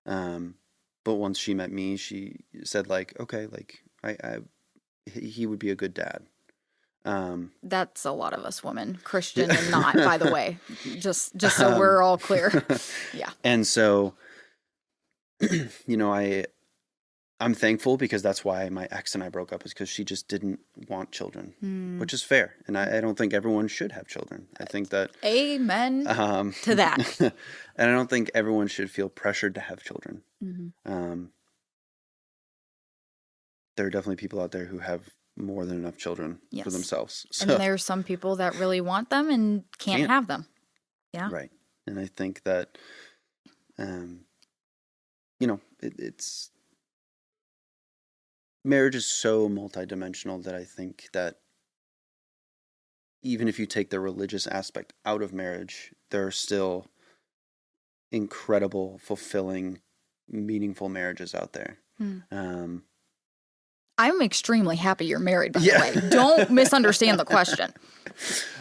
But once she met me, she said, like, okay, like he would be a good dad. That's a lot of us women, Christian and not, by the way, just so we're all clear. Yeah. And so you know, I'm thankful because that's why my ex and I broke up, is because she just didn't want children, which is fair. And I don't think everyone should have children. I think that Amen to that. and I don't think everyone should feel pressured to have children. There are definitely people out there who have more than enough children for themselves. So, and there's some people that really want them and can't have them. Yeah. Right. And I think that, you know, it's marriage is so multidimensional that I think that even if you take the religious aspect out of marriage, there are still incredible, fulfilling, meaningful marriages out there. I'm extremely happy you're married, by the way. Don't misunderstand the question.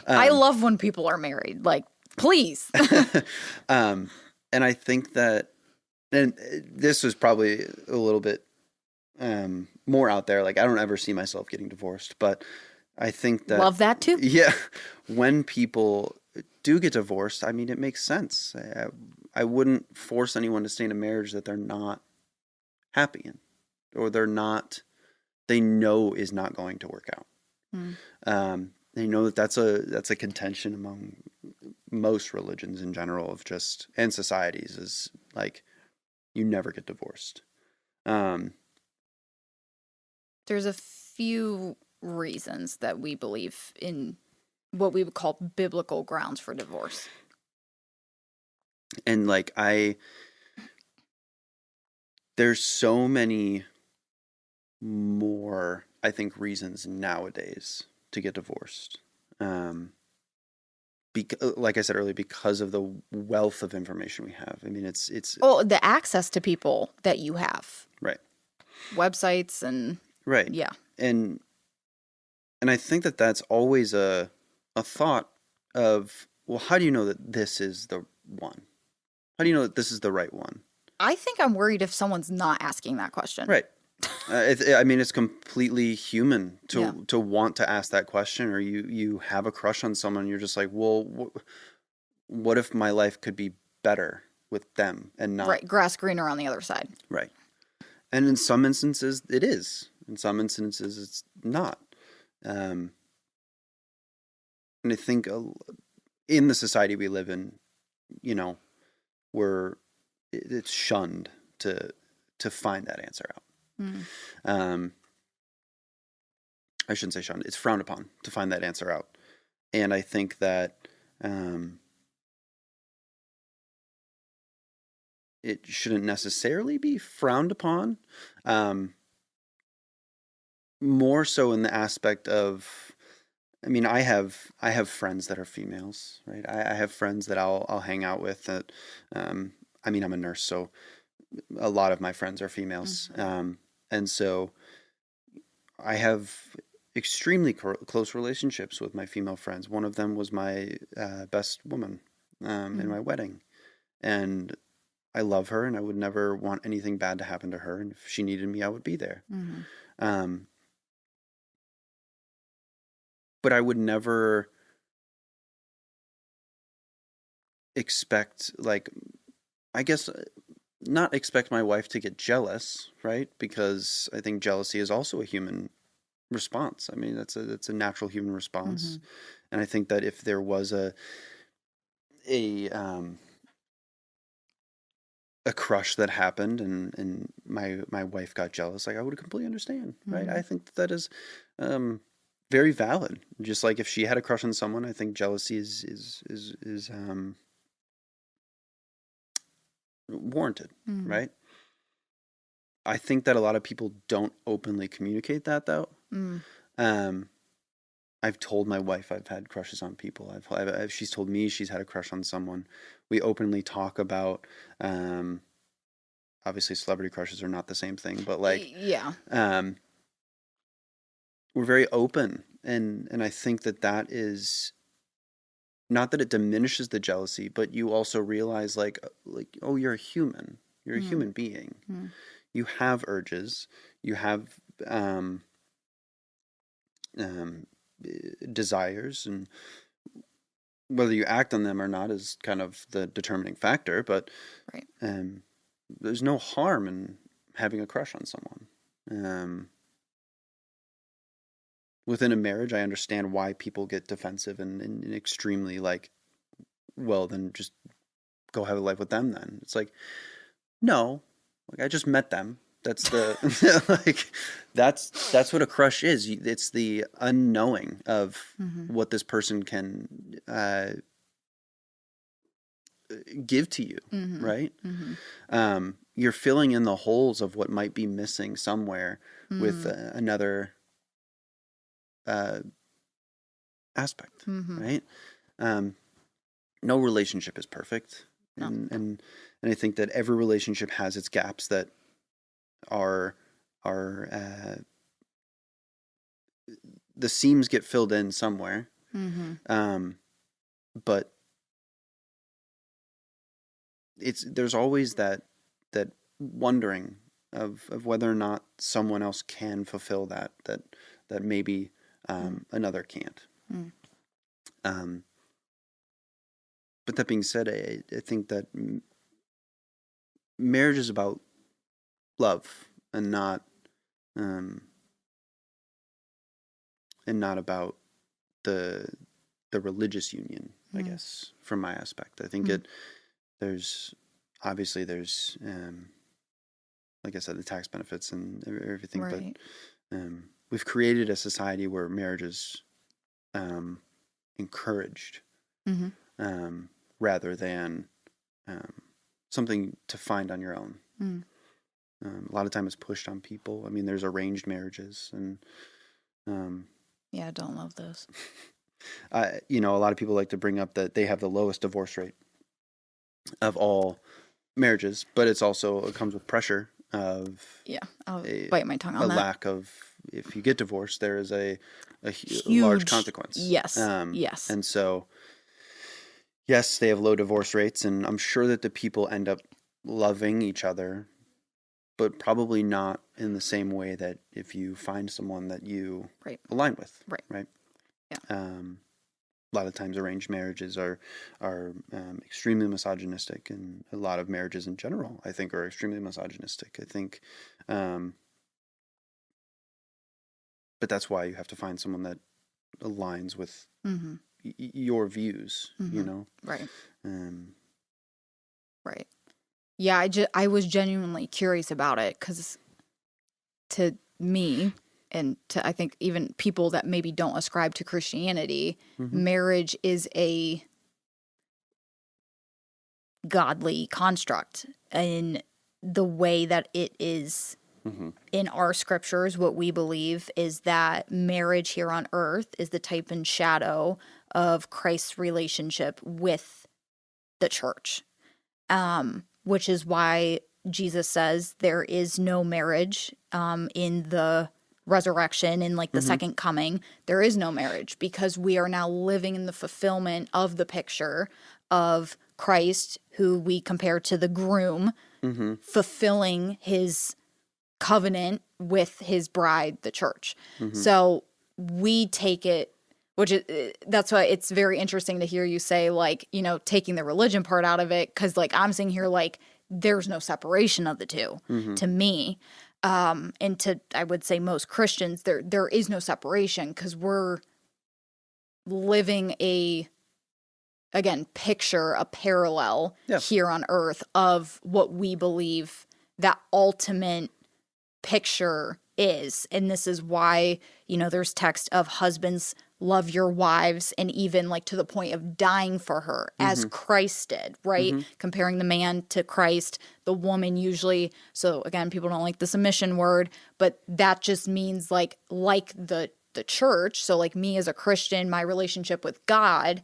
I love when people are married. Like, please. And I think that, and this was probably a little bit more out there. Like, I don't ever see myself getting divorced, but I think that... Love that too. Yeah. When people do get divorced, I mean, it makes sense. I wouldn't force anyone to stay in a marriage that they're not happy in, or they know is not going to work out. They know that that's a contention among most religions in general, of just, and societies, is like, you never get divorced. There's a few reasons that we believe in what we would call biblical grounds for divorce. And like, there's so many more, I think, reasons nowadays to get divorced. Like I said earlier, because of the wealth of information we have. I mean, it's the access to people that you have. Right. Websites and right. Yeah. And I think that that's always a thought of, well, how do you know that this is the one? How do you know that this is the right one? I think I'm worried if someone's not asking that question. Right. I mean, it's completely human to want to ask that question, or you have a crush on someone, and you're just like, well, what if my life could be better with them and not... Right, grass greener on the other side. Right. And in some instances, it is. In some instances, it's not. And I think in the society we live in, you know, it's shunned to find that answer out. I shouldn't say shunned. It's frowned upon to find that answer out. And I think that it shouldn't necessarily be frowned upon. More so in the aspect of, I mean, I have friends that are females, right? I have friends that I'll hang out with that, I mean, I'm a nurse, so a lot of my friends are females. And so I have extremely close relationships with my female friends. One of them was my best woman in my wedding. And I love her, and I would never want anything bad to happen to her. And if she needed me, I would be there. But I would never expect, like, I guess... not expect my wife to get jealous, right? Because I think jealousy is also a human response. I mean, that's a natural human response. And I think that if there was a crush that happened and my wife got jealous, like, I would completely understand, right? I think that is very valid. Just like if she had a crush on someone, I think jealousy is warranted, right? I think that a lot of people don't openly communicate that, though. I've told my wife I've had crushes on people. She's told me she's had a crush on someone. We openly talk about, obviously celebrity crushes are not the same thing, but like, we're very open. And I think that is, not that it diminishes the jealousy, but you also realize like, oh, you're a human. You're a human being. You have urges. You have desires, and whether you act on them or not is kind of the determining factor. But there's no harm in having a crush on someone. Within a marriage, I understand why people get defensive and extremely like, well, then just go have a life with them then. It's like, no, like I just met them. That's the like that's what a crush is. It's the unknowing of what this person can give to you, right? You're filling in the holes of what might be missing somewhere with another aspect, right? No relationship is perfect, No. and I think that every relationship has its gaps that are the seams get filled in somewhere, but there's always that wondering of whether or not someone else can fulfill that maybe another can't. But that being said, I think that marriage is about love and not about the religious union, I guess, from my aspect. I think there's obviously like I said, the tax benefits and everything, Right. but we've created a society where marriage is encouraged rather than something to find on your own. A lot of time it's pushed on people. I mean, there's arranged marriages, and Yeah, I don't love those. a lot of people like to bring up that they have the lowest divorce rate of all marriages, but it comes with pressure of I'll bite my tongue on a that. lack of, if you get divorced, there is a Huge large consequence. Yes. Yes. And so, yes, they have low divorce rates, and I'm sure that the people end up loving each other, but probably not in the same way that if you find someone that you align with. Right. Yeah. A lot of times arranged marriages are extremely misogynistic, and a lot of marriages in general, I think, are extremely misogynistic. I think, but that's why you have to find someone that aligns with your views, Right. Right. Yeah, I was genuinely curious about it because to me, and to I think even people that maybe don't ascribe to Christianity, marriage is a godly construct in the way that it is in our scriptures. What we believe is that marriage here on earth is the type and shadow of Christ's relationship with the church, which is why Jesus says there is no marriage in the resurrection, in like the second coming. There is no marriage because we are now living in the fulfillment of the picture of Christ, who we compare to the groom, fulfilling his covenant with his bride, the church. So we take it, that's why it's very interesting to hear you say, like, taking the religion part out of it, because like I'm saying here, like, there's no separation of the two to me. And to, I would say, most Christians, there is no separation because we're living a parallel here on earth of what we believe that ultimate picture is. And this is why, there's text of husbands love your wives, and even like to the point of dying for her as Christ did, right? Comparing the man to Christ, the woman usually. So again, people don't like the submission word, but that just means like the church. So like me as a Christian, my relationship with God,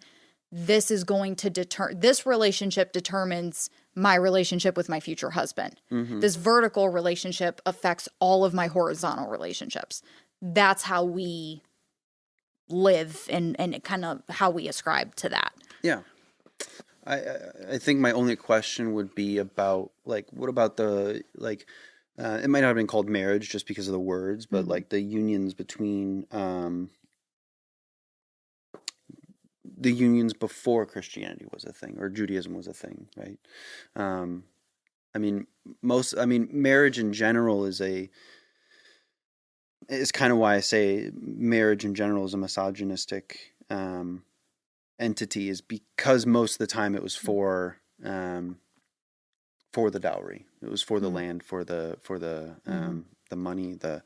this is going to this relationship determines my relationship with my future husband. This vertical relationship affects all of my horizontal relationships. That's how we live and kind of how we ascribe to that. Yeah. I think my only question would be about, like, what about the, like, it might not have been called marriage just because of the words, but like the unions between the unions before Christianity was a thing or Judaism was a thing, right? marriage in general is kind of why I say marriage in general is a misogynistic entity, is because most of the time it was for the dowry. It was for the land, for the money, the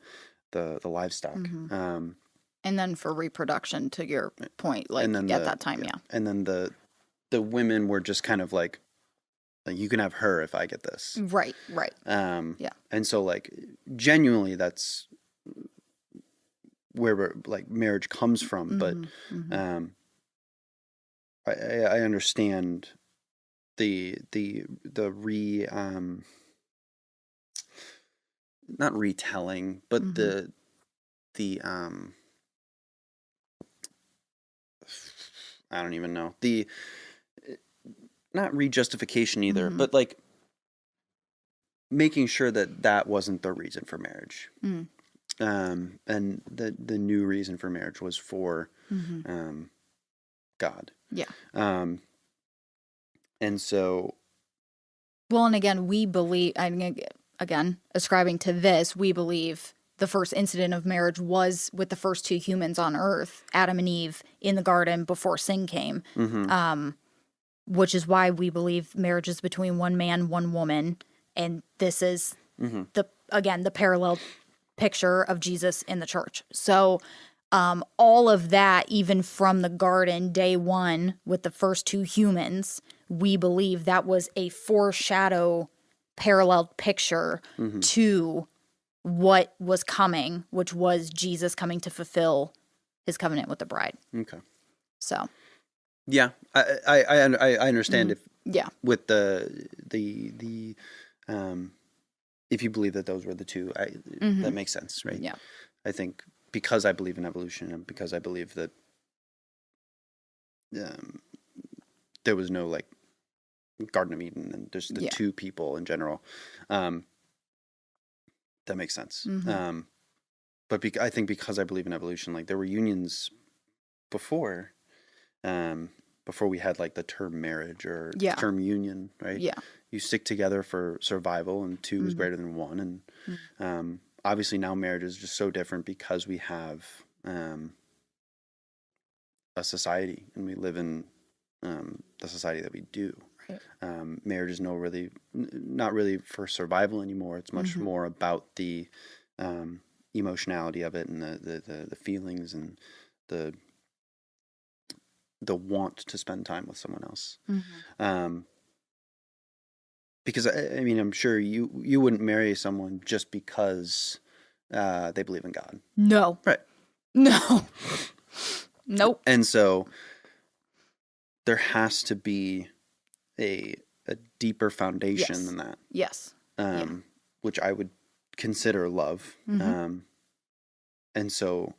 livestock. And then for reproduction, to your point, like at that time, yeah. And then the women were just kind of like you can have her if I get this. Right. Yeah. And so like genuinely that's where like marriage comes from, but I understand the not retelling, but the I don't even know, the not re-justification either, but like making sure that wasn't the reason for marriage. And the new reason for marriage was for God. Yeah. And so, well, and again, we believe, again, ascribing to this, we believe the first incident of marriage was with the first two humans on earth, Adam and Eve, in the garden before sin came, which is why we believe marriage is between one man, one woman, and this is, the parallel picture of Jesus in the church. So all of that, even from the garden, day one, with the first two humans, we believe that was a foreshadow, paralleled picture to what was coming, which was Jesus coming to fulfill his covenant with the bride. Okay. So. Yeah, I understand if with the if you believe that those were the two, that makes sense, right? Yeah. I think because I believe in evolution and because I believe that there was no like Garden of Eden and there's the two people in general, that makes sense. But I think because I believe in evolution, like there were unions before we had like the term marriage or the term union, right? Yeah. You stick together for survival, and two is greater than one. And obviously now marriage is just so different because we have a society and we live in the society that we do. Right. Marriage is not really for survival anymore. It's much more about the emotionality of it and the feelings and the want to spend time with someone else. Because I mean, I'm sure you wouldn't marry someone just because they believe in God. No. Right. No. Nope. And so there has to be a deeper foundation than that. Yes. Which I would consider love. And so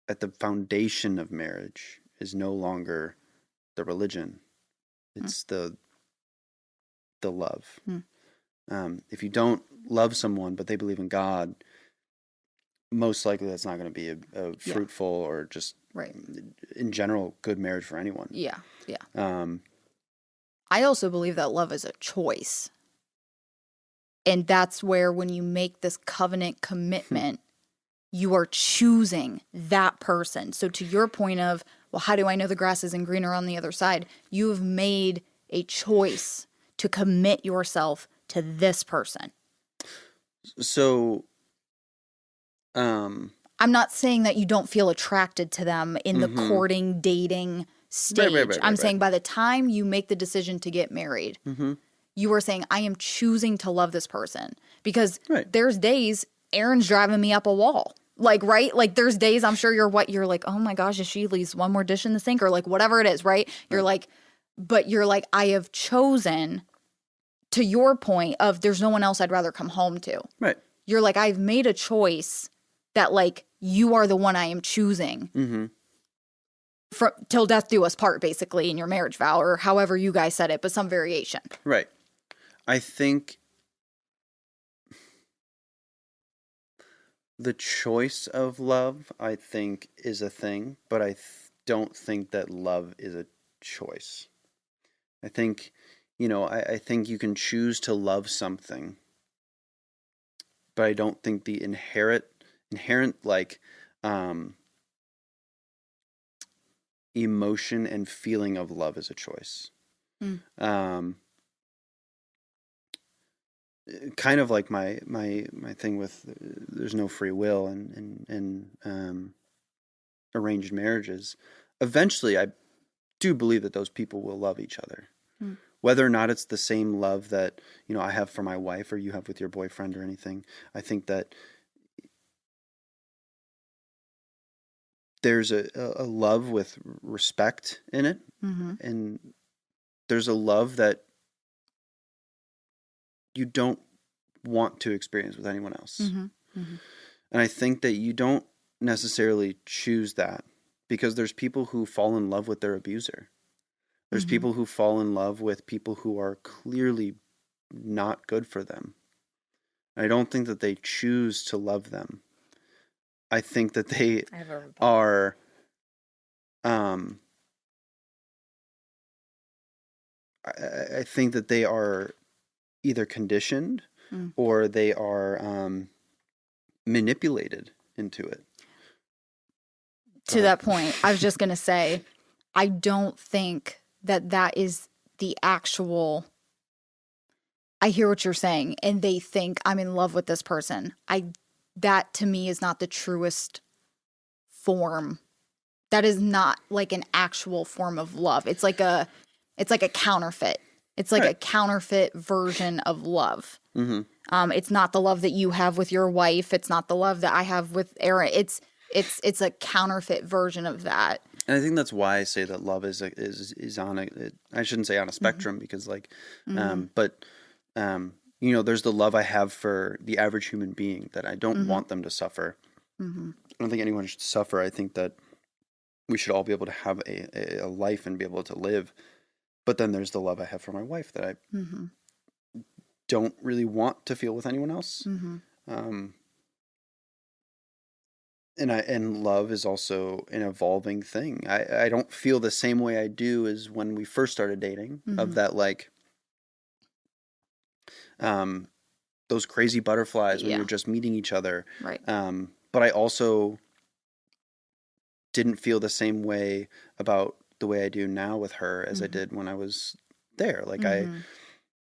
at the foundation of marriage is no longer the religion. It's the love. If you don't love someone but they believe in God, most likely that's not going to be a fruitful or just in general good marriage for anyone. Yeah. I also believe that love is a choice. And that's where when you make this covenant commitment, you are choosing that person. So to your point of, well, how do I know the grass isn't greener on the other side? You have made a choice to commit yourself to this person. So, I'm not saying that you don't feel attracted to them in the courting, dating stage. I'm saying by the time you make the decision to get married, you are saying, I am choosing to love this person. Because there's days Aaron's driving me up a wall. Like, right? Like, there's days I'm sure you're like, oh my gosh, if she leaves one more dish in the sink or like whatever it is, right? You're like, but you're like, I have chosen, to your point of there's no one else I'd rather come home to. Right. You're like, I've made a choice that like you are the one I am choosing. Till death do us part, basically, in your marriage vow or however you guys said it, but some variation. Right. I think the choice of love, I think, is a thing, but I don't think that love is a choice. I think I think you can choose to love something, but I don't think the inherent like emotion and feeling of love is a choice. Kind of like my thing with there's no free will and arranged marriages. Eventually, I do believe that those people will love each other. Whether or not it's the same love that, I have for my wife or you have with your boyfriend or anything, I think that there's a love with respect in it. And there's a love that you don't want to experience with anyone else. And I think that you don't necessarily choose that, because there's people who fall in love with their abuser. There's people who fall in love with people who are clearly not good for them. I don't think that they choose to love them. I think that they are I think that they are either conditioned or they are manipulated into it. To that point, I was just going to say, I don't think that is the actual. I hear what you're saying, and they think I'm in love with this person. That to me is not the truest form. That is not like an actual form of love. It's like a counterfeit. It's like a counterfeit version of love. It's not the love that you have with your wife. It's not the love that I have with Aaron. It's a counterfeit version of that. And I think that's why I say that love is on a. I shouldn't say on a spectrum, because but there's the love I have for the average human being that I don't want them to suffer. I don't think anyone should suffer. I think that we should all be able to have a life and be able to live. But then there's the love I have for my wife that I don't really want to feel with anyone else. And love is also an evolving thing. I don't feel the same way I do as when we first started dating, of that, like, those crazy butterflies when we were just meeting each other. Right. But I also didn't feel the same way about the way I do now with her as I did when I was there. Like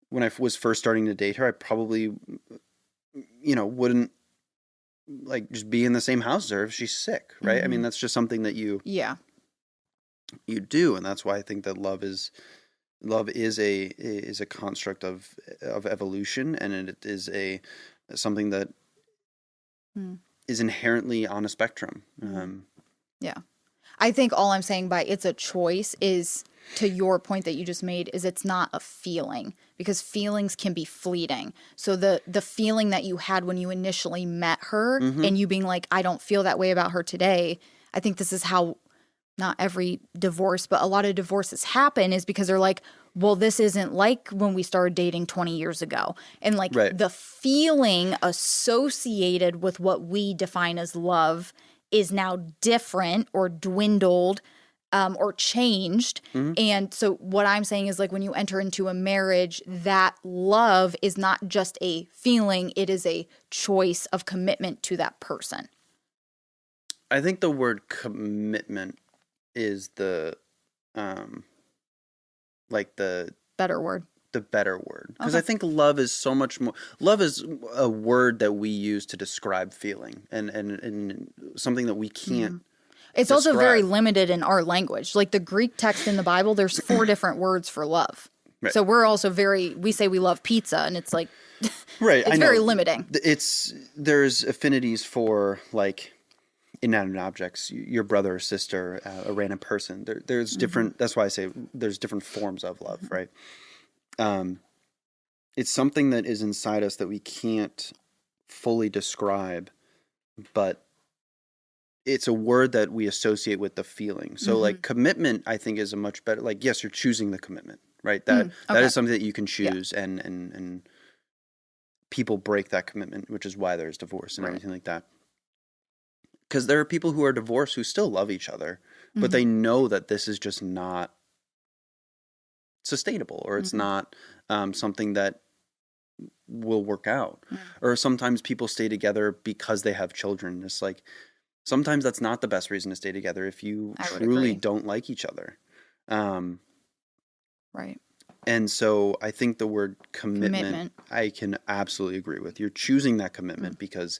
when I was first starting to date her, I probably, wouldn't like just be in the same house as her if she's sick. Right. I mean, that's just something that you do. And that's why I think that love is a construct of evolution, and it is something that is inherently on a spectrum. I think all I'm saying by it's a choice is, to your point that you just made, is it's not a feeling, because feelings can be fleeting. So the feeling that you had when you initially met her and you being like, I don't feel that way about her today. I think this is how, not every divorce, but a lot of divorces happen, is because they're like, well, this isn't like when we started dating 20 years ago. And like the feeling associated with what we define as love is now different or dwindled or changed. And so what I'm saying is, like, when you enter into a marriage, that love is not just a feeling, it is a choice of commitment to that person. I think the word commitment is the better word. The better word. Because I think love is so much more. Love is a word that we use to describe feeling and something that we can't. It's also very limited in our language. Like the Greek text in the Bible, there's 4 different words for love. Right. So we're also we say we love pizza, and it's like, it's very limiting. There's affinities for, like, inanimate objects, your brother or sister, a random person. There's different. That's why I say there's different forms of love, right? It's something that is inside us that we can't fully describe, but it's a word that we associate with the feeling. So like commitment, I think, is a much better, like, yes, you're choosing the commitment, right? That is something that you can choose, and people break that commitment, which is why there's divorce and everything like that. Because there are people who are divorced who still love each other, but they know that this is just not sustainable, or it's not something that will work out. Or sometimes people stay together because they have children. It's like sometimes that's not the best reason to stay together if you truly don't like each other. Right. And so I think the word commitment. I can absolutely agree with. You're choosing that commitment because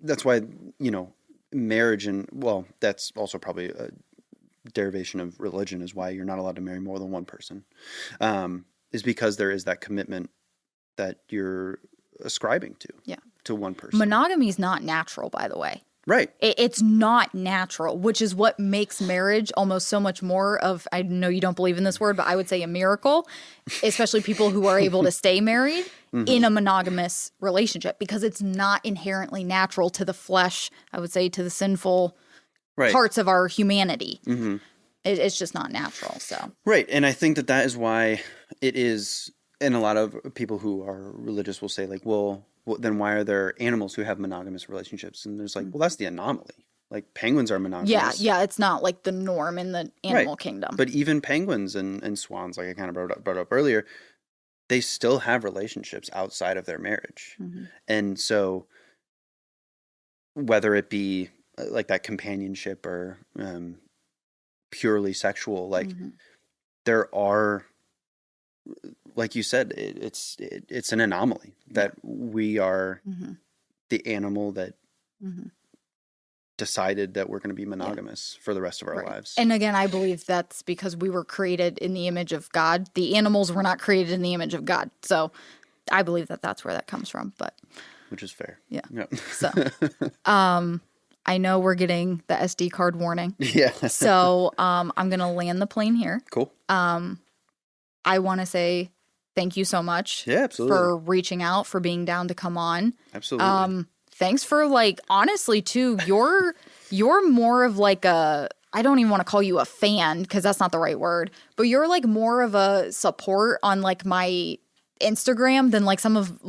that's why, marriage that's also probably a derivation of religion is why you're not allowed to marry more than one person, is because there is that commitment that you're ascribing to one person. Monogamy is not natural, by the way. Right. It's not natural, which is what makes marriage almost so much more of, I know you don't believe in this word, but I would say a miracle, especially people who are able to stay married in a monogamous relationship, because it's not inherently natural to the flesh, I would say, to the sinful parts of our humanity. It's just not natural. So right. And I think that is why it is, and a lot of people who are religious will say like, well, then why are there animals who have monogamous relationships? And there's like, well, that's the anomaly. Like penguins are monogamous. Yeah, it's not like the norm in the animal kingdom. But even penguins and swans, like I kind of brought up earlier, they still have relationships outside of their marriage. And so whether it be like that companionship or purely sexual, like there are, like you said, it's an anomaly that we are the animal that decided that we're going to be monogamous for the rest of our lives. And again, I believe that's because we were created in the image of God. The animals were not created in the image of God. So I believe that that's where that comes from. But which is fair. Yeah. So I know we're getting the SD card warning. Yeah. So I'm going to land the plane here. Cool. I want to say thank you so much for reaching out, for being down to come on. Absolutely. Thanks for honestly too, you're more of like I don't even want to call you a fan because that's not the right word, but you're like more of a support on like my Instagram than like some of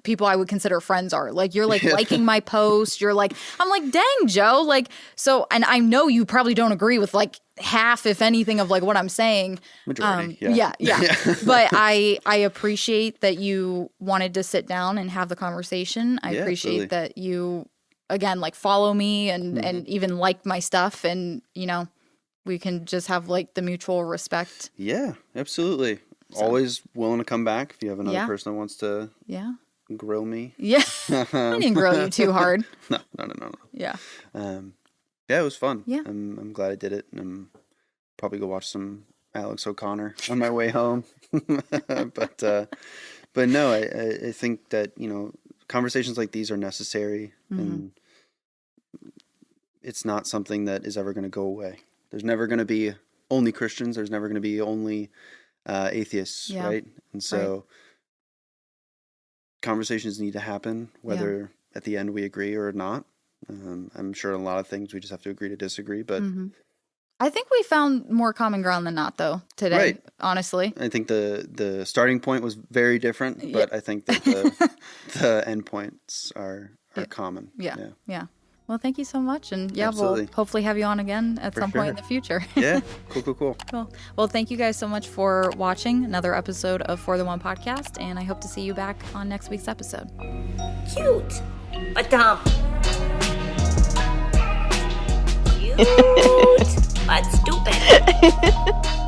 people I would consider friends are. Like you're like liking my post. You're like, I'm like, dang, Joe. Like, so, and I know you probably don't agree with like half, if anything, of like what I'm saying. Majority, yeah. But I appreciate that you wanted to sit down and have the conversation. I appreciate that you, again, like follow me and even like my stuff, and we can just have like the mutual respect. Yeah, absolutely. So. Always willing to come back if you have another person that wants to grill me. Yeah. I didn't grill you too hard. No. Yeah. Yeah, it was fun. Yeah. I'm glad I did it. And I'm probably go watch some Alex O'Connor on my way home. But no, I think that, conversations like these are necessary, and it's not something that is ever going to go away. There's never going to be only Christians. There's never going to be only atheists, right? And so conversations need to happen, whether at the end we agree or not. I'm sure a lot of things we just have to agree to disagree, but I think we found more common ground than not, though, today, honestly. I think the starting point was very different, but I think that the end points are common. Yeah. Well, thank you so much. And we'll hopefully have you on again at some point in the future. Yeah. Cool. Cool. Well, thank you guys so much for watching another episode of For the One Podcast. And I hope to see you back on next week's episode. Cute, but dumb. Cute, but stupid.